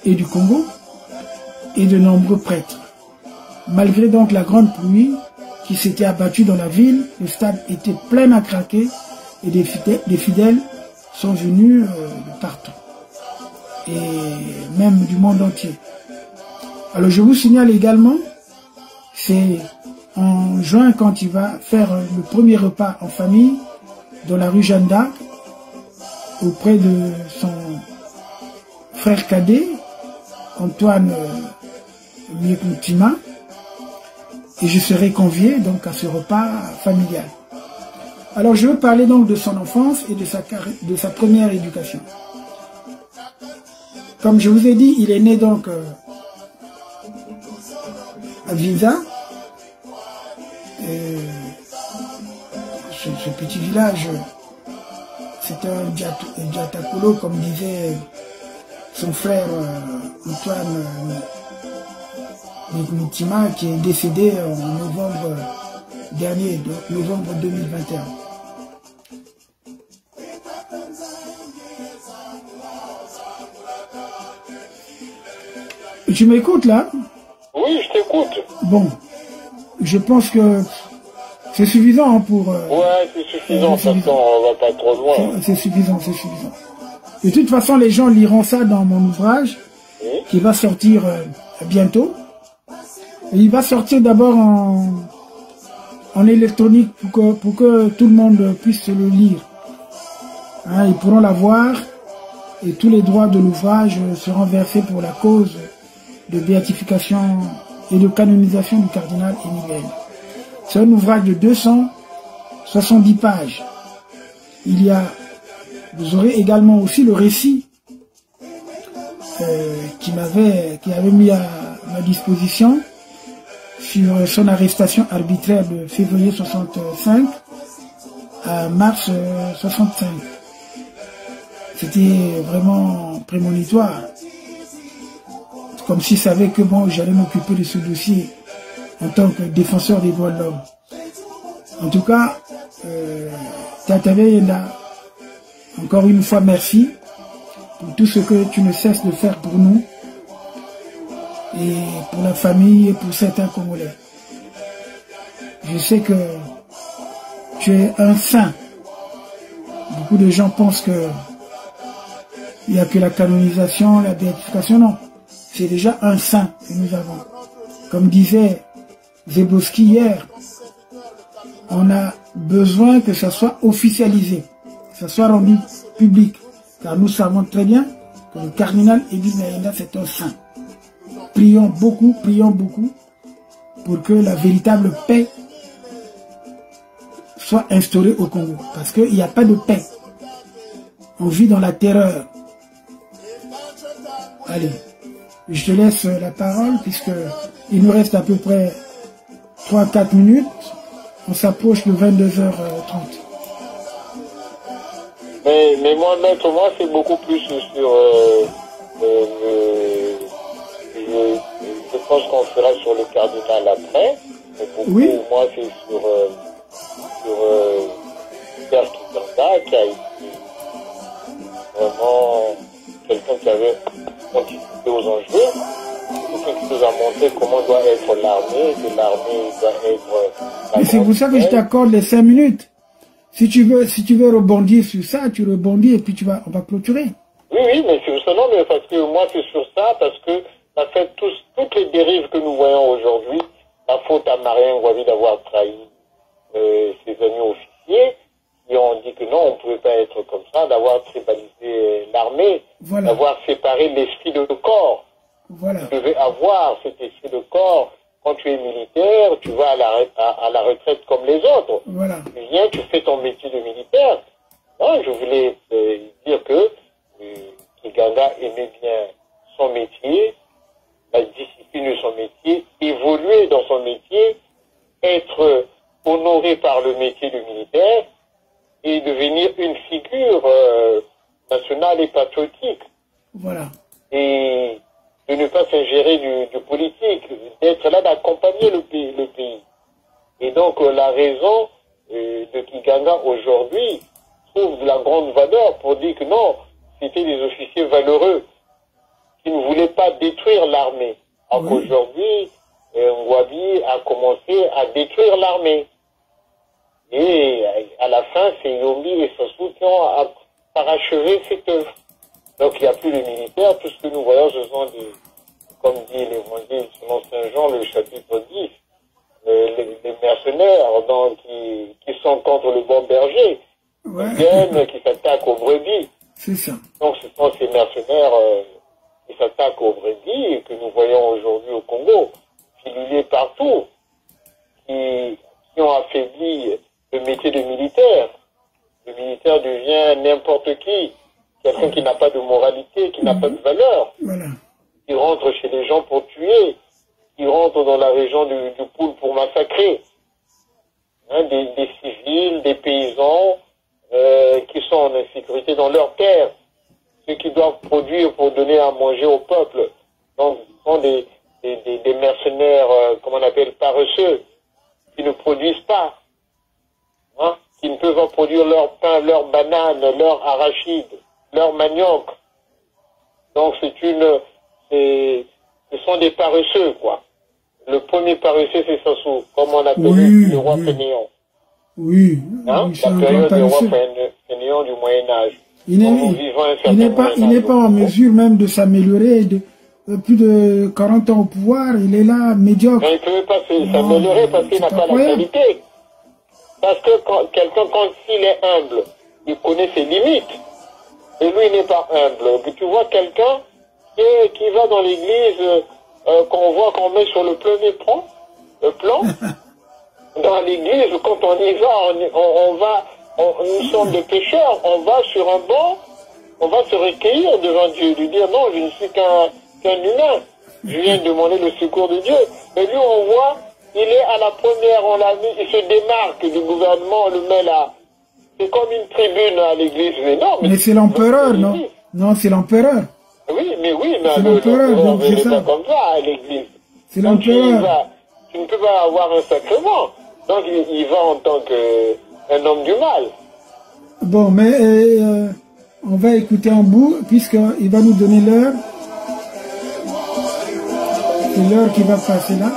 et du Congo, et de nombreux prêtres. Malgré donc la grande pluie qui s'était abattue dans la ville, le stade était plein à craquer et des fidèles sont venus de partout, et même du monde entier. Alors je vous signale également, c'est en juin quand il va faire le premier repas en famille dans la rue Jeanne d'Arc, auprès de son frère cadet, Antoine Miekoutima, et je serai convié donc à ce repas familial. Alors je veux parler donc de son enfance et de sa première éducation. Comme je vous ai dit, il est né donc à Vinza, ce petit village, c'est un Diatakolo, comme disait son frère Antoine Miekoutima, qui est décédé en novembre dernier, donc novembre 2021. Tu m'écoutes là? Oui, je t'écoute. Bon, je pense que c'est suffisant pour... ouais, c'est suffisant, de toute façon, on va pas trop loin. C'est suffisant, c'est suffisant. De toute façon, les gens liront ça dans mon ouvrage, qui va sortir bientôt. Et il va sortir d'abord en électronique pour que tout le monde puisse le lire. Hein, ils pourront l'avoir et tous les droits de l'ouvrage seront versés pour la cause de béatification et de canonisation du cardinal Émile Biayenda. C'est un ouvrage de 200 70 pages. Vous aurez également aussi le récit qui avait mis à ma disposition sur son arrestation arbitraire de février 65 à mars 65. C'était vraiment prémonitoire. Comme s'il savait que bon, j'allais m'occuper de ce dossier en tant que défenseur des droits de l'homme. En tout cas, Tata Yenda, encore une fois merci pour tout ce que tu ne cesses de faire pour nous et pour la famille et pour certains Congolais. Je sais que tu es un saint. Beaucoup de gens pensent que il n'y a que la canonisation, la béatification. Non, c'est déjà un saint que nous avons. Comme disait Zeboski hier, on a besoin que ça soit officialisé, que ça soit rendu public. Car nous savons très bien que le cardinal Edith Nayenda, c'est un saint. Prions beaucoup pour que la véritable paix soit instaurée au Congo. Parce qu'il n'y a pas de paix. On vit dans la terreur. Allez, je te laisse la parole puisque il nous reste à peu près 3-4 minutes. On s'approche de 22h30. Mais moi, maître, moi, c'est beaucoup plus sur je pense qu'on sera sur le cardinal après. Oui. Moi, c'est sur Père Kizanga, qui a été vraiment quelqu'un qui avait anticipé aux enjeux, quelqu'un qui nous a montré comment doit être l'armée, que l'armée doit être... Mais c'est pour ça que je t'accorde les 5 minutes. Si tu veux rebondir sur ça, tu rebondis et puis on va clôturer. Oui, mais c'est ça, non, mais parce que moi c'est sur ça, parce que ça fait toutes les dérives que nous voyons aujourd'hui, la faute à Marien Ngouabi d'avoir trahi ses amis officiers, et on dit que non, on ne pouvait pas être comme ça, d'avoir tribalisé l'armée, voilà. D'avoir séparé l'esprit de corps. Voilà. Tu devais avoir cet esprit de corps. Quand tu es militaire, tu vas à la retraite comme les autres. Voilà. Tu viens, tu fais ton métier de militaire. Non, je voulais dire que Kiganga aimait bien son métier, la discipline de son métier, évoluer dans son métier, être honoré par le métier de militaire et devenir une figure nationale et patriotique. Voilà. Et de ne pas s'ingérer du politique, d'être là, d'accompagner le pays. Et donc la raison de Kiganga aujourd'hui trouve de la grande valeur pour dire que non, c'était des officiers valeureux qui ne voulaient pas détruire l'armée. Alors qu'aujourd'hui, Ngouabi a commencé à détruire l'armée. Et à la fin, c'est Yombi et Sassou qui ont parachevé cette œuvre. Donc il n'y a plus de militaires, tout ce que nous voyons, ce sont des, comme dit l'évangile selon Saint Jean, le chapitre 10, les mercenaires donc, qui sont contre le bon berger, qui s'attaquent aux brebis. C'est ça. Donc ce sont ces mercenaires qui s'attaquent aux brebis et que nous voyons aujourd'hui au Congo, filulés partout, qui ont affaibli le métier de militaire. Le militaire devient n'importe qui. Quelqu'un qui n'a pas de moralité, qui n'a pas de valeur, qui rentre chez les gens pour tuer, qui rentre dans la région du Poul pour massacrer. Hein, des civils, des paysans qui sont en insécurité dans leur terre, ceux qui doivent produire pour donner à manger au peuple. Donc, ce sont des mercenaires, comment on appelle, paresseux, qui ne produisent pas, hein, qui ne peuvent pas produire leur pain, leur banane, leur arachide, leur manioc. Donc ce sont des paresseux, quoi. Le premier paresseux, c'est Sassou, comme on appelle le roi fainéant. Oui, hein? La période du roi fainéant du Moyen-Âge. Il n'est pas en mesure même de s'améliorer, plus de 40 ans au pouvoir, il est là, médiocre. Mais il ne peut pas s'améliorer parce qu'il n'a pas la qualité. Parce que quelqu'un, quand il est humble, il connaît ses limites. Et lui, il n'est pas humble. Tu vois quelqu'un qui va dans l'église, qu'on voit qu'on met sur le premier plan, dans l'église, quand on y va, nous sommes des pécheurs, on va sur un banc, on va se recueillir devant Dieu, lui dire non, je ne suis qu'un humain, je viens demander le secours de Dieu. Mais lui, on voit, il est à la première, on l'a vu, il se démarque du gouvernement, on le met là. C'est comme une tribune à l'église, mais non. Mais c'est l'empereur, non? Non, c'est l'empereur. Oui, mais c'est l'empereur, donc c'est ça. Pas comme ça à l'église. C'est l'empereur. Tu ne peux pas avoir un sacrement. Donc il va en tant qu'un homme du mal. Bon, mais on va écouter en bout, puisqu'il va nous donner l'heure. C'est l'heure qui va passer là.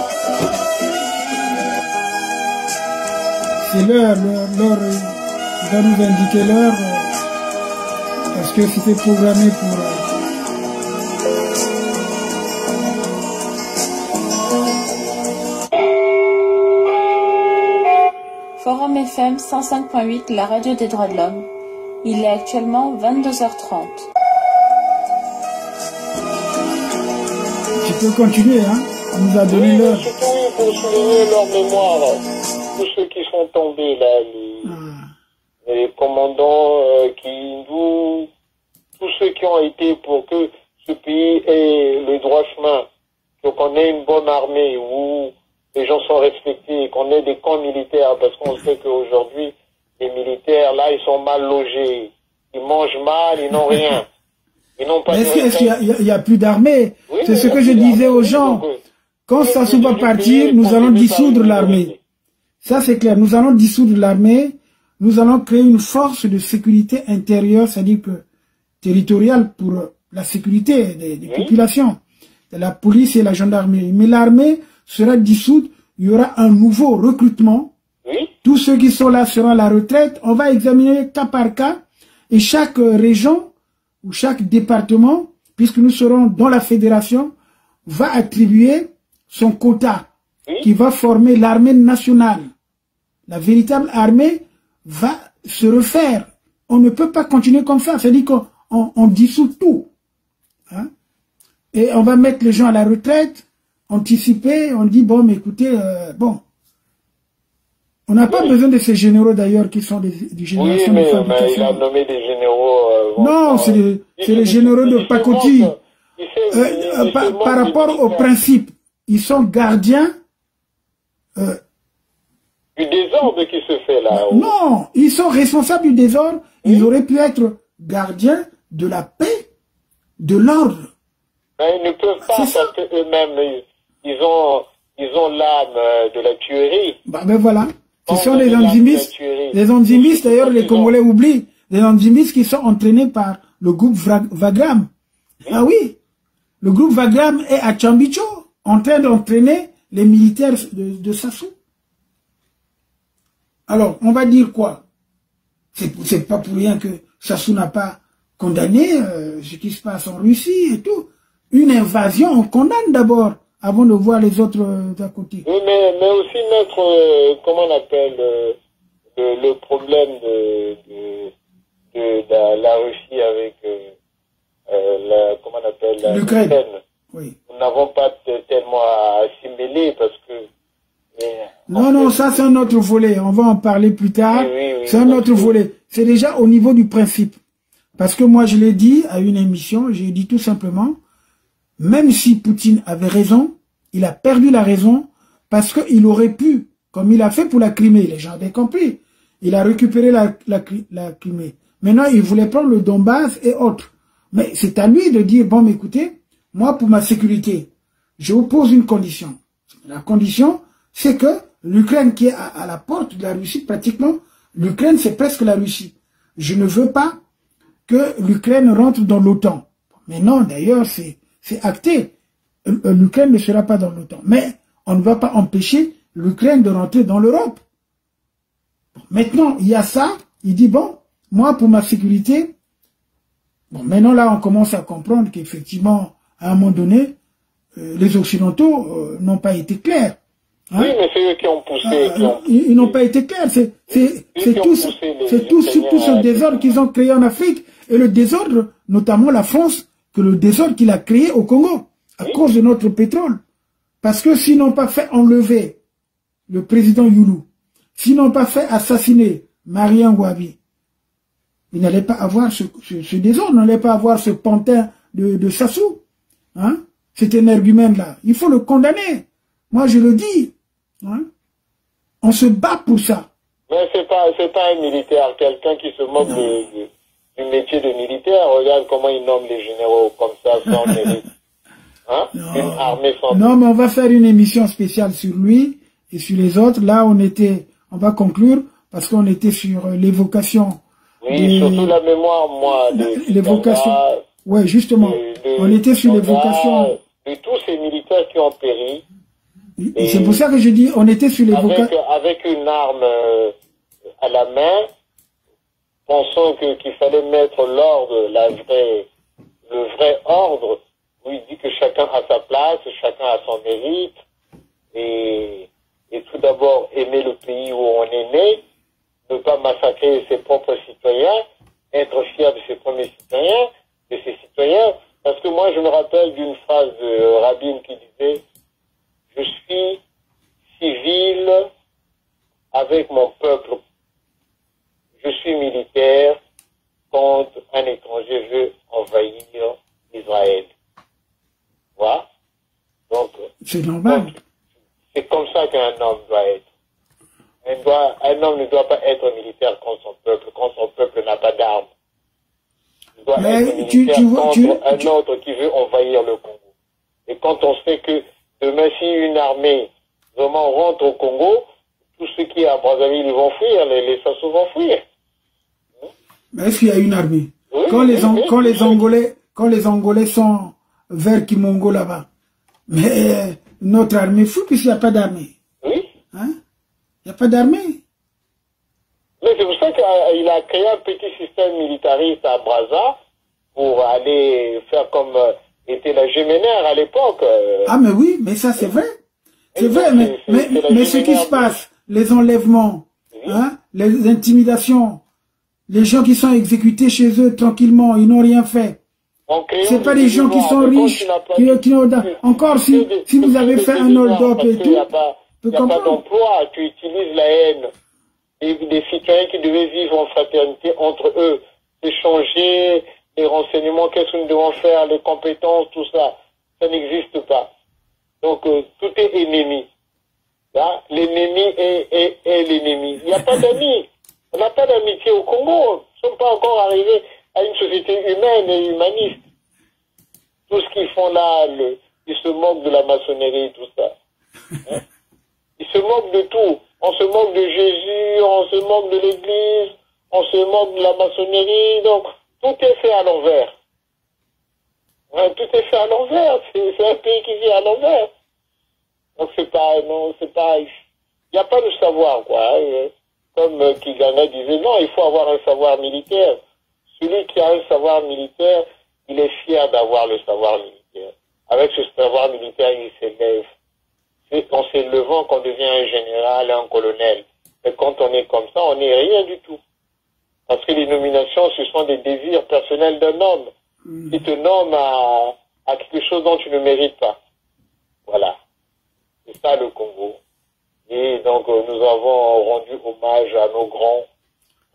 C'est l'heure, il va nous indiquer l'heure, parce que c'était programmé pour... Forum FM 105.8, la radio des droits de l'homme. Il est actuellement 22h30. Tu peux continuer, hein? On nous a donné l'heure. Surtout, il faut souligner leur mémoire. Tous ceux qui sont tombés là, les commandants tous ceux qui ont été pour que ce pays ait le droit chemin, qu'on ait une bonne armée où les gens sont respectés, qu'on ait des camps militaires, parce qu'on sait qu'aujourd'hui, les militaires, là, ils sont mal logés. Ils mangent mal, ils n'ont rien. Ils n'ont pas. Est-ce qu'il n'y a plus d'armée? Oui, c'est ce que je disais aux gens. Quand Sassou va partir, nous allons dissoudre l'armée. Ça, c'est clair. Nous allons dissoudre l'armée. Nous allons créer une force de sécurité intérieure, c'est-à-dire que territoriale pour la sécurité des populations, de la police et la gendarmerie. Mais l'armée sera dissoute. Il y aura un nouveau recrutement. Tous ceux qui sont là seront à la retraite. On va examiner cas par cas. Et chaque région ou chaque département, puisque nous serons dans la fédération, va attribuer son quota qui va former l'armée nationale. La véritable armée va se refaire. On ne peut pas continuer comme ça. C'est-à-dire qu'on dissout tout. Hein? Et on va mettre les gens à la retraite, anticiper. On dit, bon, mais écoutez, bon. On n'a pas besoin de ces généraux d'ailleurs qui sont des générations de fabrication. Mais il a nommé des généraux... non, c'est les généraux de pacotille. Par rapport au principe, ils sont gardiens... du désordre qui se fait là. Non, ils sont responsables du désordre. Ils auraient pu être gardiens de la paix, de l'ordre. Mais ils ne peuvent pas parce qu'eux-mêmes, ils ont l'âme de la tuerie. Ben voilà. Ce sont les enzymistes. Les enzymistes, d'ailleurs, les Congolais oublient. Les enzymistes qui sont entraînés par le groupe Wagram. Ah oui. Le groupe Wagram est à Tchambicho, en train d'entraîner les militaires de Sassou. Alors, on va dire quoi? C'est pas pour rien que Sassou n'a pas condamné ce qui se passe en Russie et tout. Une invasion, on condamne d'abord, avant de voir les autres d'à côté. Oui, mais aussi notre, comment on appelle, le problème de la Russie avec, comment on appelle, l'Ukraine. Oui. Nous n'avons pas tellement à assimiler parce que... Non, ça c'est un autre volet. On va en parler plus tard. Oui, c'est un autre volet. C'est déjà au niveau du principe. Parce que moi, je l'ai dit à une émission, j'ai dit tout simplement, même si Poutine avait raison, il a perdu la raison parce qu'il aurait pu, comme il a fait pour la Crimée, les gens avaient compris, il a récupéré la Crimée. Maintenant, il voulait prendre le Donbass et autres. Mais c'est à lui de dire, bon, mais écoutez, moi, pour ma sécurité, je vous pose une condition. La condition, c'est que l'Ukraine qui est à la porte de la Russie, pratiquement, l'Ukraine, c'est presque la Russie. Je ne veux pas que l'Ukraine rentre dans l'OTAN. Mais non, d'ailleurs, c'est acté. L'Ukraine ne sera pas dans l'OTAN. Mais on ne va pas empêcher l'Ukraine de rentrer dans l'Europe. Maintenant, il y a ça. Il dit, bon, moi, pour ma sécurité, bon, maintenant, là, on commence à comprendre qu'effectivement, à un moment donné, les Occidentaux n'ont pas été clairs. Hein? Oui, mais c'est eux qui ont poussé. Ils n'ont pas été clairs. C'est tout ce désordre qu'ils ont créé en Afrique. Et le désordre, notamment la France, que le désordre qu'il a créé au Congo, à cause de notre pétrole. Parce que s'ils n'ont pas fait enlever le président Youlou, s'ils n'ont pas fait assassiner Marien Ngouabi, ils n'allaient pas avoir ce désordre, ils n'allaient pas avoir ce pantin de Sassou. Hein? Cet énergumène-là. Il faut le condamner. Moi, je le dis. Hein? On se bat pour ça. Mais c'est pas un militaire, quelqu'un qui se moque du métier de militaire. Regarde comment il nomme les généraux comme ça, sans mérite. Hein? Une armée sans... Non, mais on va faire une émission spéciale sur lui et sur les autres. Là, on va conclure parce qu'on était sur l'évocation. Oui, surtout la mémoire, moi. L'évocation. Ouais, justement. On était sur l'évocation. De tous ces militaires qui ont péri. Et c'est pour ça que je dis, on était sur l'évocation. Avec une arme à la main, pensant qu'il fallait mettre l'ordre, le vrai ordre, où il dit que chacun a sa place, chacun a son mérite, et tout d'abord aimer le pays où on est né, ne pas massacrer ses propres citoyens, être fier de ses premiers citoyens, de ses citoyens, parce que moi je me rappelle d'une phrase de Rabin qui disait « Je suis civil avec mon peuple. Je suis militaire quand un étranger veut envahir Israël. » Voilà. Donc, c'est normal. C'est comme ça qu'un homme doit être. Un homme ne doit pas être militaire contre son peuple, quand son peuple n'a pas d'armes. Il doit être militaire contre un autre qui veut envahir le Congo. Et quand on sait que demain, si une armée vraiment rentre au Congo, tout ce qui est à Brazzaville, ils vont fuir, les Sassou vont fuir. Mais est-ce qu'il y a une armée? Oui, Quand les Angolais sont vers Kimongo là-bas, mais notre armée fuit puisqu'il n'y a pas d'armée. Oui. Hein? Il n'y a pas d'armée. Mais c'est pour ça qu'il a créé un petit système militariste à Brazza pour aller faire comme était la Géménère à l'époque. Ah mais oui, mais ça c'est vrai. C'est vrai, mais ce qui se passe, les enlèvements, oui. Hein, les intimidations, les gens qui sont exécutés chez eux tranquillement, ils n'ont rien fait. C'est pas des gens qui sont riches, qui ont... Encore si vous avez fait un hold-up et tout, il n'y a pas d'emploi, tu utilises la haine. Et des citoyens qui devaient vivre en fraternité entre eux, échanger les renseignements, qu'est-ce que nous devons faire, les compétences, tout ça, ça n'existe pas. Donc tout est ennemi. L'ennemi est l'ennemi. Il n'y a pas d'amis. On n'a pas d'amitié au Congo. Nous ne sommes pas encore arrivés à une société humaine et humaniste. Tout ce qu'ils font là, ils se moquent de la maçonnerie, tout ça. Hein? Ils se moquent de tout. On se moque de Jésus, on se moque de l'Église, on se moque de la maçonnerie. Donc, tout est fait à l'envers. Ouais, tout est fait à l'envers. C'est un pays qui vit à l'envers. Donc, il n'y a pas de savoir, quoi. Comme Kigana disait, non, il faut avoir un savoir militaire. Celui qui a un savoir militaire, il est fier d'avoir le savoir militaire. Avec ce savoir militaire, il s'élève. C'est en s'élevant qu'on devient un général, un colonel. Et quand on est comme ça, on n'est rien du tout. Parce que les nominations, ce sont des désirs personnels d'un homme. Qui te nomme à quelque chose dont tu ne mérites pas. Voilà. C'est ça le Congo. Et donc, nous avons rendu hommage à nos grands,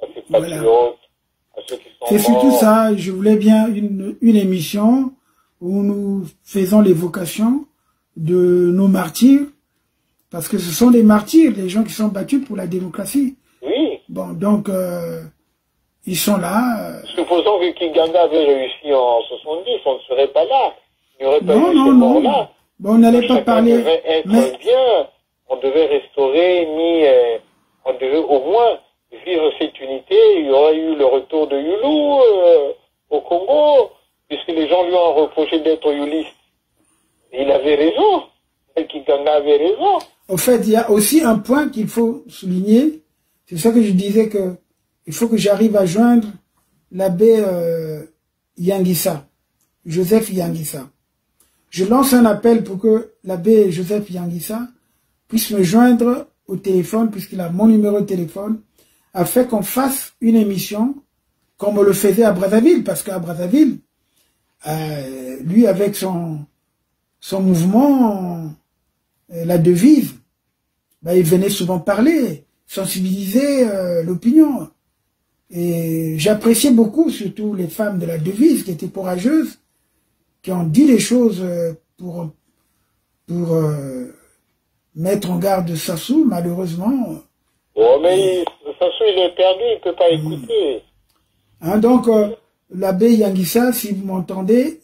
à ces patriotes, à ceux qui sont morts. C'est surtout ça. Je voulais bien une émission où nous faisons l'évocation de nos martyrs, parce que ce sont des martyrs, les gens qui sont battus pour la démocratie. Oui. Bon, donc, ils sont là. Supposons que Kiganda avait réussi en 70, on ne serait pas là. Il n'y aurait pas eu ces morts-là. Bon, on n'allait pas parler. On devait être bien, on devait restaurer, on devait au moins vivre cette unité. Il y aurait eu le retour de Youlou au Congo, puisque les gens lui ont reproché d'être youliste. Il avait raison. Kiganda avait raison. Au fait, il y a aussi un point qu'il faut souligner. C'est ça que je disais que il faut que j'arrive à joindre l'abbé Yangissa, Joseph Yangissa. Je lance un appel pour que l'abbé Joseph Yangissa puisse me joindre au téléphone, puisqu'il a mon numéro de téléphone, afin qu'on fasse une émission comme on le faisait à Brazzaville, parce qu'à Brazzaville, lui avec son mouvement, la devise, il venait souvent parler. sensibiliser l'opinion. Et j'appréciais beaucoup, surtout les femmes de la devise qui étaient courageuses, qui ont dit les choses pour mettre en garde Sassou, malheureusement. Oh, mais Sassou, il est perdu, il ne peut pas écouter. Hein, donc, l'abbé Yangissa, si vous m'entendez,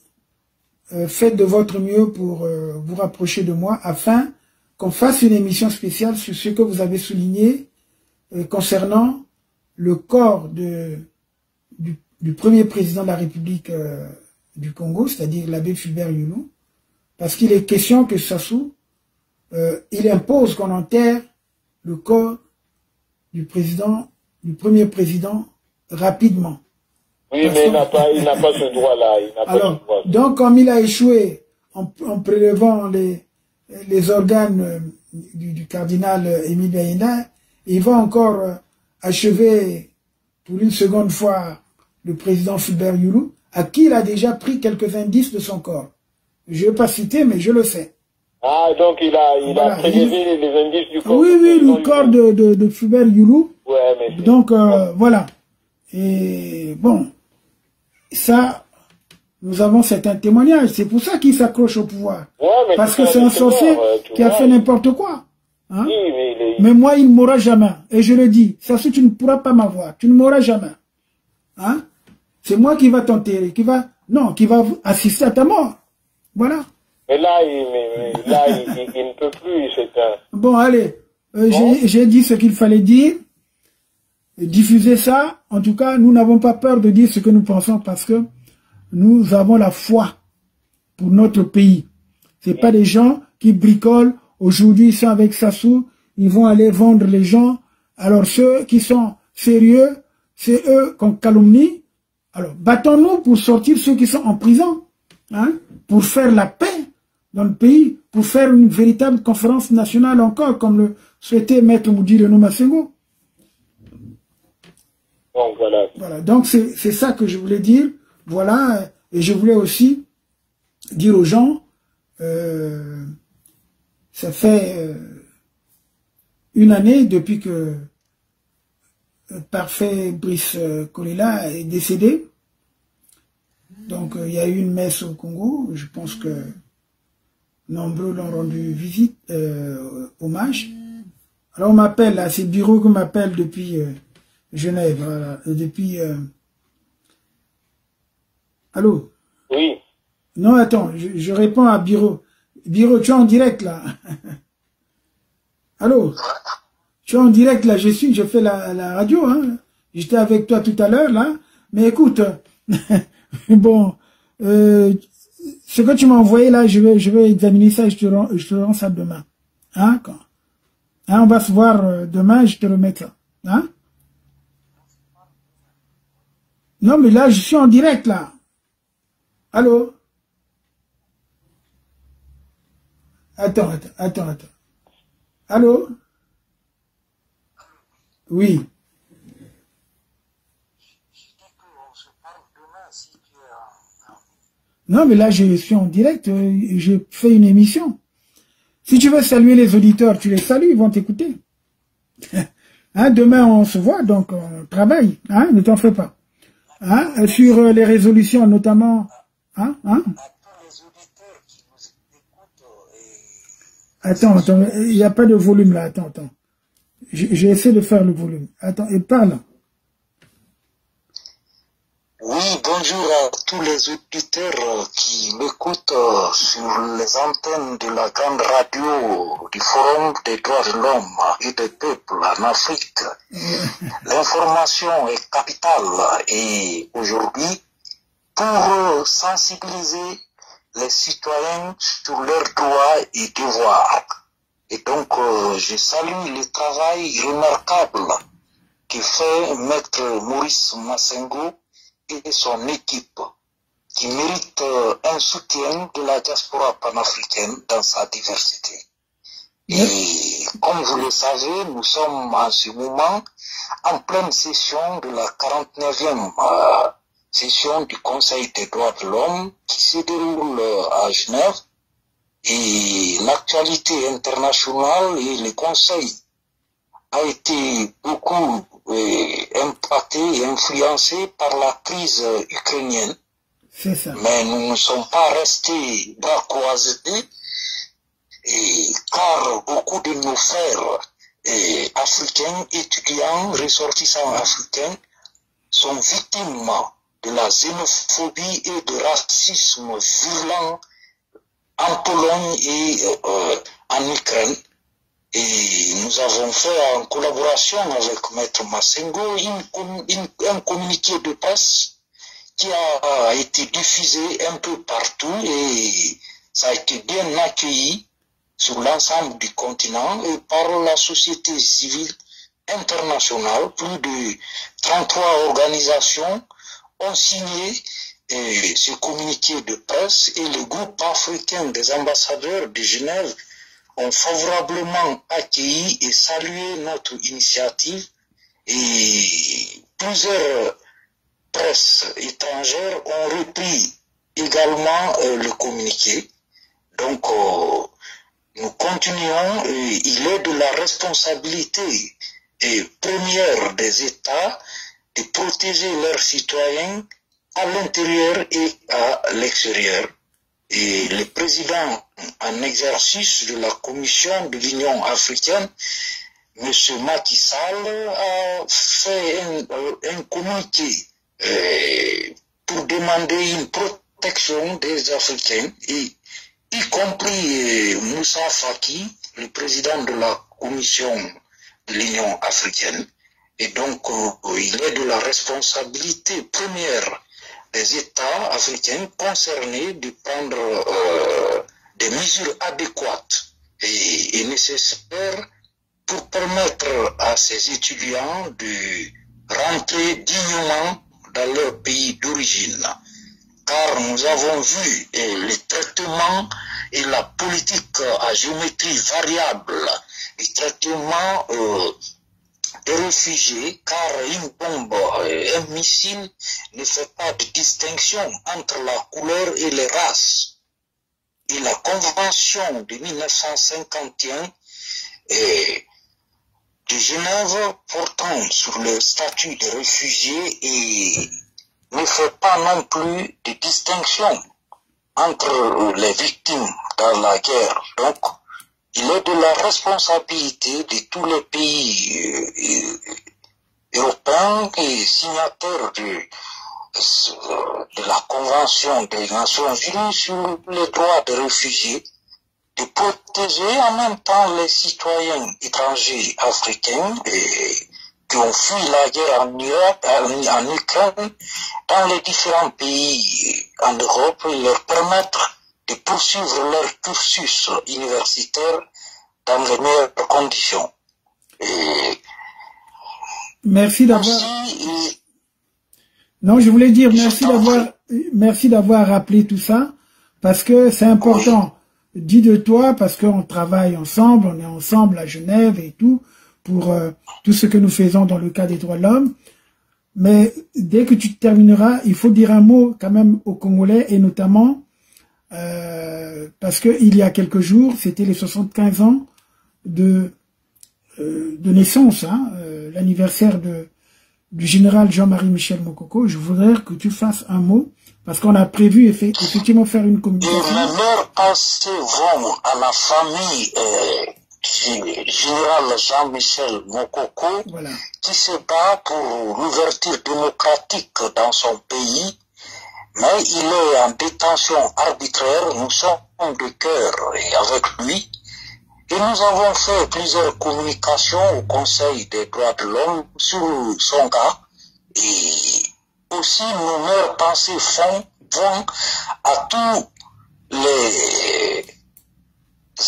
faites de votre mieux pour vous rapprocher de moi, afin qu'on fasse une émission spéciale sur ce que vous avez souligné concernant le corps du premier président de la République du Congo, c'est-à-dire l'abbé Fulbert Yulu, parce qu'il est question que Sassou, il impose qu'on enterre le corps du premier président rapidement. Oui, mais il n'a pas ce droit-là. Alors, donc comme il a échoué en prélevant les organes du cardinal Émile Bayena, il va encore achever pour une seconde fois le président Fulbert Yulu, à qui il a déjà pris quelques indices de son corps. Je ne vais pas citer, mais je le sais. Ah, donc il a prélevé les indices du corps. Oui, le corps de Fulbert Yulu. Ouais, mais donc, voilà. Et bon, ça, nous avons certains témoignages. C'est pour ça qu'il s'accroche au pouvoir. Ouais, mais parce que c'est un sorcier qui a fait n'importe quoi. Hein? Oui, mais moi, il ne m'aura jamais. Et je le dis, Sassou, tu ne pourras pas m'avoir. Tu ne m'auras jamais. Hein? C'est moi qui va t'enterrer, qui va assister à ta mort. Voilà. Mais là, il ne peut plus. Bon, allez. J'ai dit ce qu'il fallait dire. Diffuser ça. En tout cas, nous n'avons pas peur de dire ce que nous pensons parce que nous avons la foi pour notre pays. C'est pas des gens qui bricolent. Aujourd'hui, ils sont avec Sassou. Ils vont aller vendre les gens. Alors, ceux qui sont sérieux, c'est eux qu'on calomnie. Alors, battons-nous pour sortir ceux qui sont en prison. Hein, pour faire la paix dans le pays, pour faire une véritable conférence nationale encore, comme le souhaitait Maître Moudi Renaud Massengo. Donc, voilà. Donc, c'est ça que je voulais dire. Voilà. Et je voulais aussi dire aux gens, ça fait une année depuis que Parfait Brice Kolela est décédé. Donc, il y a eu une messe au Congo. Je pense que nombreux l'ont rendu visite, hommage. Alors, on m'appelle, là, c'est Biro qui m'appelle depuis Genève. Voilà, depuis... Allô? Oui. Non, attends, je réponds à Biro. Biro, tu es en direct, là. Allô? Tu es en direct, là, je fais la radio, hein. J'étais avec toi tout à l'heure, là. Mais écoute... Bon, ce que tu m'as envoyé là, je vais examiner ça et je te rends ça demain. Hein, on va se voir demain, je te remets ça. Hein? Non, mais là, je suis en direct là. Allô? Attends. Allô? Oui. Non, mais là, je suis en direct, je fais une émission. Si tu veux saluer les auditeurs, tu les salues, ils vont t'écouter. Hein, demain, on se voit, donc on travaille. Hein, ne t'en fais pas. Hein, sur les résolutions, notamment... Hein. Attends, il n'y a pas de volume là, attends. J'ai essayé de faire le volume. Attends, et parle. Oui, bonjour à tous les auditeurs qui m'écoutent sur les antennes de la grande radio du Forum des droits de l'homme et des peuples en Afrique. L'information est capitale et aujourd'hui, pour sensibiliser les citoyens sur leurs droits et devoirs. Et donc, je salue le travail remarquable que fait Maître Maurice Massengo et son équipe, qui mérite un soutien de la diaspora panafricaine dans sa diversité. Et comme vous le savez, nous sommes en ce moment en pleine session de la 49e session du Conseil des droits de l'homme qui se déroule à Genève. Et l'actualité internationale et le Conseil a été beaucoup impacté et influencé par la crise ukrainienne. C'est ça. Mais nous ne sommes pas restés bras croisés, car beaucoup de nos frères africains, étudiants, ressortissants africains, sont victimes de la xénophobie et de racisme violent en Pologne et en Ukraine. Et nous avons fait en collaboration avec Maître Massengo un communiqué de presse qui a été diffusé un peu partout et ça a été bien accueilli sur l'ensemble du continent et par la société civile internationale. Plus de 33 organisations ont signé ce communiqué de presse et le groupe africain des ambassadeurs de Genève ont favorablement accueilli et salué notre initiative et plusieurs presses étrangères ont repris également le communiqué. Donc, nous continuons, il est de la responsabilité première des États de protéger leurs citoyens à l'intérieur et à l'extérieur. Et le président en exercice de la Commission de l'Union africaine, M. Macky Sall, a fait un communiqué pour demander une protection des Africains, et y compris Moussa Faki, le président de la Commission de l'Union africaine. Et donc, il est de la responsabilité première des États africains concernés de prendre des mesures adéquates et nécessaires pour permettre à ces étudiants de rentrer dignement dans leur pays d'origine. Car nous avons vu le traitement et la politique à géométrie variable, le traitement des réfugiés, car une bombe, un missile ne fait pas de distinction entre la couleur et les races. Et la Convention de 1951 de Genève portant sur le statut des réfugiés et ne fait pas non plus de distinction entre les victimes dans la guerre. Donc, il est de la responsabilité de tous les pays européens et signataires de la Convention des Nations Unies sur les droits des réfugiés de protéger en même temps les citoyens étrangers africains qui ont fui la guerre en Ukraine dans les différents pays en Europe et leur permettre de poursuivre leur cursus universitaire dans les meilleures conditions. Merci d'avoir... Non, je voulais dire merci d'avoir rappelé tout ça, parce que c'est important. Dis de toi, parce qu'on travaille ensemble, on est ensemble à Genève et tout, pour tout ce que nous faisons dans le cas des droits de l'homme. Mais dès que tu termineras, il faut dire un mot quand même aux Congolais, et notamment parce que il y a quelques jours, c'était les 75 ans de naissance, hein, l'anniversaire du général Jean-Marie Michel Mokoko. Je voudrais que tu fasses un mot, parce qu'on a prévu effectivement faire une communication. Les meilleures pensées vont à la famille du général Jean-Michel Mokoko, voilà, qui se bat pour l'ouverture démocratique dans son pays, mais il est en détention arbitraire. Nous sommes de cœur avec lui. Et nous avons fait plusieurs communications au Conseil des droits de l'homme sur son cas. Et aussi, nos meilleures pensées vont à tous les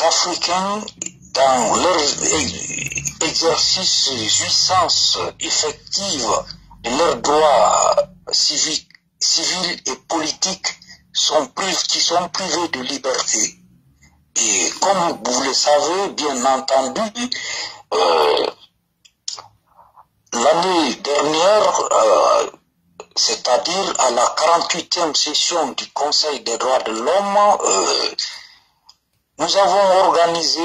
Africains dans leur exercice jouissance effective de leurs droits civils et politiques qui sont privés de liberté. Et comme vous le savez, bien entendu, l'année dernière, c'est-à-dire à la 48e session du Conseil des droits de l'homme, nous avons organisé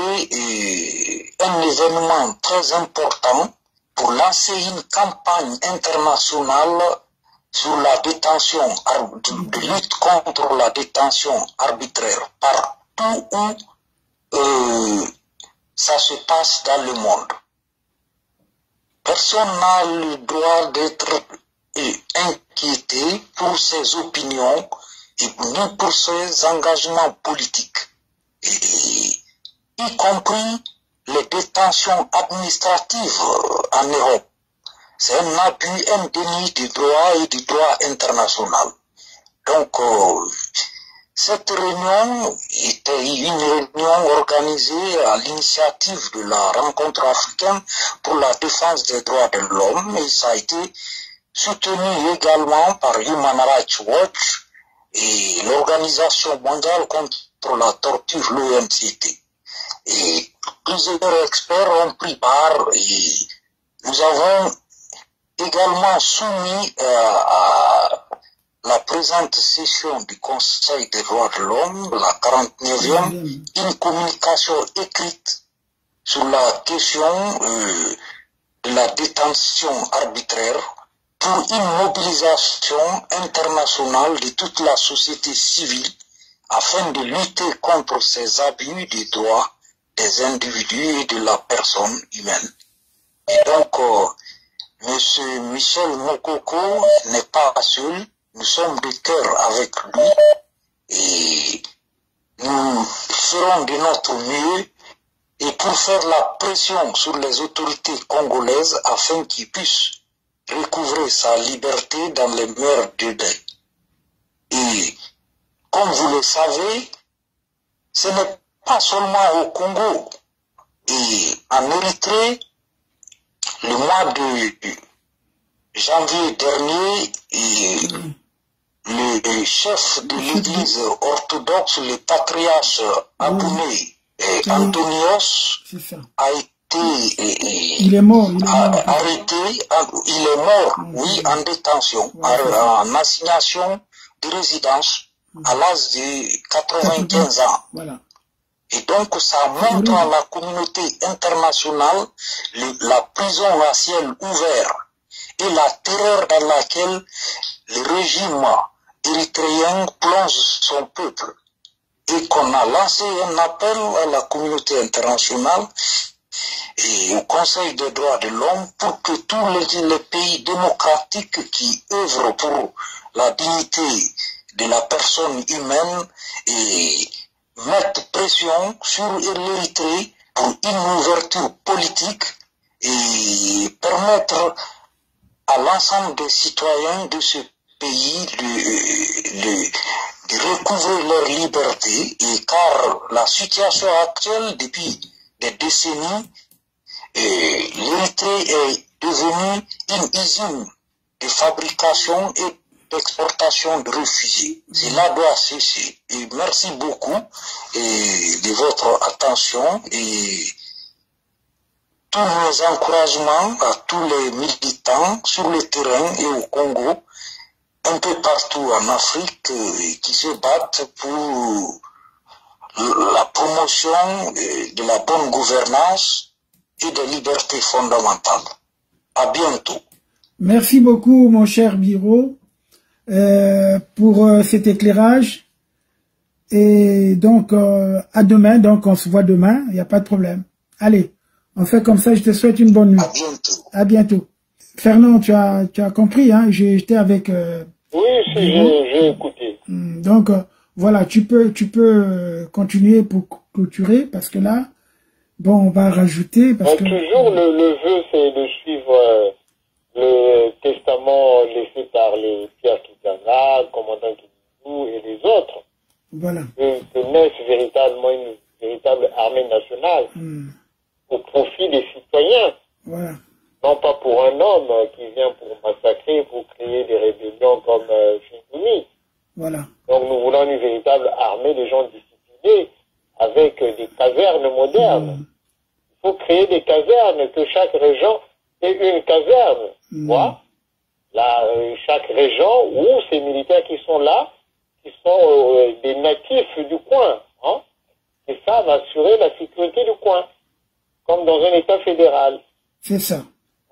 un événement très important pour lancer une campagne internationale sur la détention, de lutte contre la détention arbitraire partout où ça se passe dans le monde. Personne n'a le droit d'être inquiété pour ses opinions et ni pour ses engagements politiques, y compris les détentions administratives en Europe. C'est un abus, un déni du droit et du droit international. Donc, cette réunion était une réunion organisée à l'initiative de la rencontre africaine pour la défense des droits de l'homme et ça a été soutenu également par Human Rights Watch et l'Organisation mondiale contre la torture, l'OMCT. Et plusieurs experts ont pris part et nous avons également soumis à la présente session du Conseil des droits de l'homme, la 49e, une communication écrite sur la question de la détention arbitraire pour une mobilisation internationale de toute la société civile afin de lutter contre ces abus des droits des individus et de la personne humaine. Et donc, M. Michel Mokoko n'est pas seul, nous sommes de cœur avec lui et nous ferons de notre mieux et pour faire la pression sur les autorités congolaises afin qu'ils puissent recouvrer sa liberté dans les meilleurs délais. Et comme vous le savez, ce n'est pas seulement au Congo. Et en Érythrée, le mois de janvier dernier, le chef de l'église orthodoxe, le patriarche Abouné Antonios, a été il est mort, arrêté, il est mort, oui, en détention, en assignation de résidence à l'âge de 95 ans. Voilà. Et donc ça montre à la communauté internationale la prison à ciel ouvert et la terreur dans laquelle le régime érythréen plonge son peuple. Et qu'on a lancé un appel à la communauté internationale et au Conseil des droits de l'homme pour que tous les pays démocratiques qui œuvrent pour la dignité de la personne humaine et mettent pression sur l'Érythrée pour une ouverture politique et permettre à l'ensemble des citoyens de ce pays de recouvrer leur liberté, et car la situation actuelle depuis des décennies, l'Érythrée est devenue une usine de fabrication et d'exportation de réfugiés. Cela doit cesser. Et merci beaucoup de votre attention et tous nos encouragements à tous les militants sur le terrain et au Congo, un peu partout en Afrique, qui se battent pour la promotion de la bonne gouvernance et des libertés fondamentales. À bientôt. Merci beaucoup, mon cher Biro, pour cet éclairage. Et donc, à demain. Donc, on se voit demain. Il n'y a pas de problème. Allez, on fait comme ça. Je te souhaite une bonne nuit. À bientôt. À bientôt. Fernand, tu as compris, hein? J'étais avec... oui, si, j'ai écouté. Donc, voilà, tu peux continuer pour clôturer, parce que là, bon, on va rajouter... Parce que... Toujours, le vœu, c'est de suivre le testament laissé par les Pierre Kitana, le commandant Kidou et les autres. Voilà. Que naisse véritablement une véritable armée nationale au profit des citoyens. Voilà. Non pas pour un homme qui vient pour massacrer, pour créer des rébellions comme Chintouni. Voilà. Donc nous voulons une véritable armée de gens disciplinés avec des casernes modernes. Il faut créer des casernes, que chaque région ait une caserne. Voilà. Chaque région où ces militaires qui sont là, qui sont des natifs du coin, hein, Et ça va assurer la sécurité du coin, comme dans un État fédéral. C'est ça.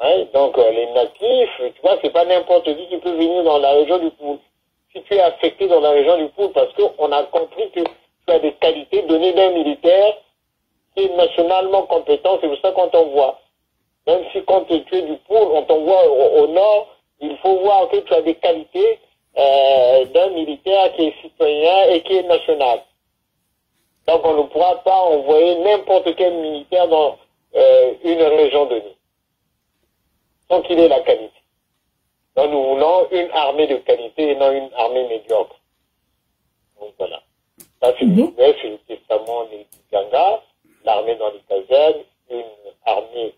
Ouais, donc les natifs, tu vois, c'est pas n'importe qui peut venir dans la région du Poul. Si tu es affecté dans la région du Poul, parce qu'on a compris que tu as des qualités données d'un militaire qui est nationalement compétent, c'est pour ça qu'on t'envoie. Même si quand tu es du Poul, on t'envoie au nord, il faut voir que tu as des qualités d'un militaire qui est citoyen et qui est national. Donc on ne pourra pas envoyer n'importe quel militaire dans une région donnée, sans qu'il ait la qualité. Donc nous voulons une armée de qualité et non une armée médiocre. Donc voilà. Ça c'est le testament des Ganga, l'armée dans les casernes, une armée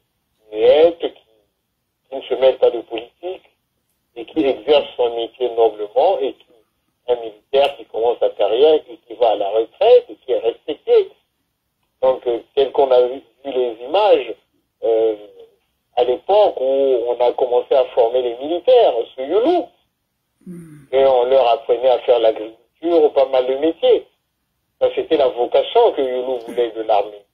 muette qui ne se mêle pas de politique et qui exerce son métier noblement et qui un militaire qui commence sa carrière et qui va à la retraite et qui est respecté. Donc, tel qu'on a vu les images à l'époque où on a commencé à former les militaires, ce Youlou, et on leur apprenait à faire l'agriculture, pas mal de métiers. Ça, c'était la vocation que Youlou voulait de l'armée.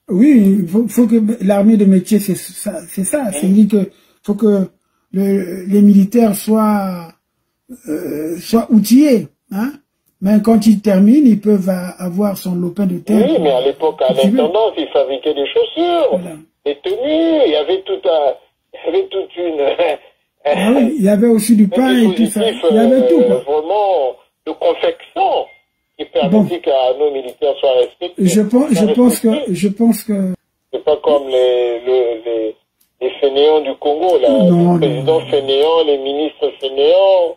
Oui, il faut que l'armée de métier, c'est ça. C'est-à-dire que faut que les militaires soient outillés, hein. Mais quand ils terminent, ils peuvent avoir son lopin de terre. Oui, mais à l'époque, à l'intendance, ils fabriquaient des chaussures, voilà, des tenues, il y avait toute une... Ah oui, il y avait aussi du pain et tout ça. Il y avait tout, quoi. Vraiment de confection qui permettait qu'à nos militaires soient respectés. Je pense que... C'est pas comme les fainéants du Congo, là. Les présidents fainéants, les ministres fainéants,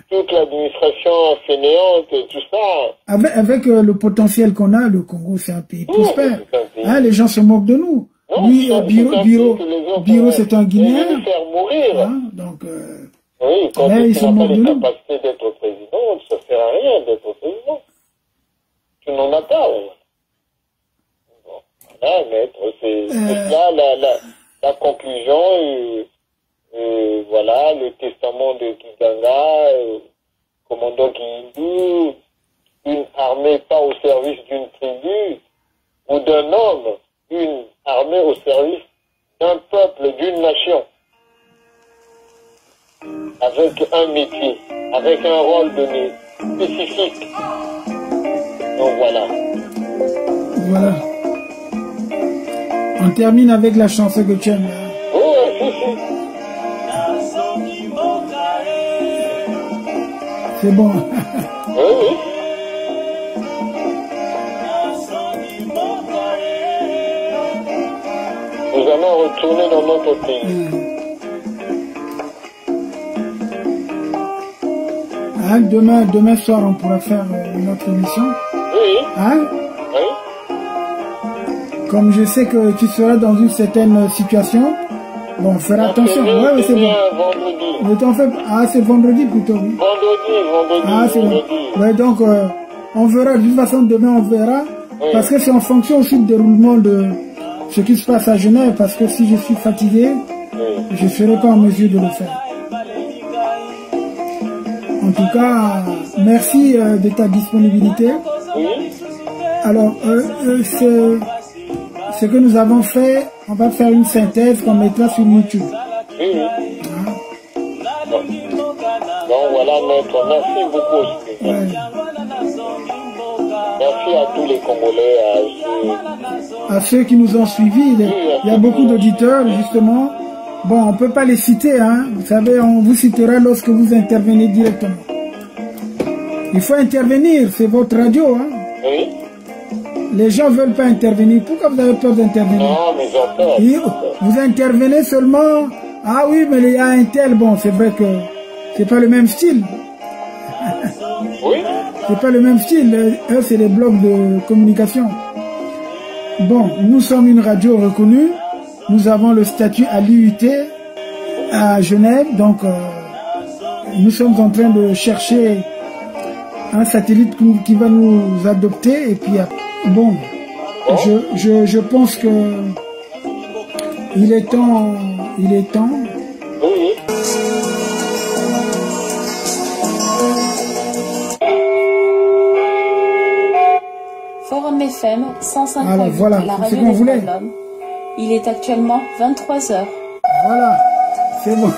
toute l'administration fainéante, tout ça. Avec le potentiel qu'on a, le Congo, c'est un pays prospère. Hein, les gens se moquent de nous. Non, lui, Biro, c'est un Guinéen. Faire mourir. Hein, donc, oui, quand tu n'as pas les capacités d'être président, ça ne sert à rien d'être président. Tu n'en as pas. Bon, voilà, maître, c'est là la conclusion. Voilà, le testament de Kiganga, commandant Kindu, une armée pas au service d'une tribu ou d'un homme, une armée au service d'un peuple, d'une nation, avec un métier, avec un rôle donné, spécifique. Donc voilà. Voilà. On termine avec la chanson que tu aimes. C'est bon. Oui. Nous allons retourner dans notre pays. Hein, demain soir, on pourra faire une autre émission. Oui. Hein? Oui. Comme je sais que tu seras dans une certaine situation, bon, on fera attention. Oui, c'est bon. Vendredi. C'est vendredi plutôt, oui. Vendredi. Ah, c'est bon. Ouais, donc, on verra. De toute façon, demain, on verra. Oui. Parce que c'est en fonction aussi du déroulement de ce qui se passe à Genève. Parce que si je suis fatigué, je ne serai pas en mesure de le faire. En tout cas, merci de ta disponibilité. Oui. Alors, ce que nous avons fait, on va faire une synthèse qu'on mettra sur YouTube. Oui. Donc voilà, maître, merci beaucoup aussi. Ouais. Merci à tous les Congolais, à ceux qui nous ont suivis. Il y a beaucoup d'auditeurs, justement. Bon, on ne peut pas les citer, hein. Vous savez, on vous citera lorsque vous intervenez directement. Il faut intervenir, c'est votre radio, hein. Oui. Les gens ne veulent pas intervenir. Pourquoi vous avez peur d'intervenir? Non, mais ils ont peur. Vous intervenez seulement. Ah oui, mais il y a un tel. Bon, c'est vrai que c'est pas le même style. Oui. C'est pas le même style. Eux, c'est les blocs de communication. Bon, nous sommes une radio reconnue. Nous avons le statut à l'IUT à Genève. Donc, nous sommes en train de chercher un satellite qui va nous adopter. Et puis, bon, je pense que il est temps. Oui. Forum FM 105.8, alors, voilà, la c'est radio ce qu'on des droits voulait. de l'homme. Il est actuellement 23 h. Voilà, c'est bon.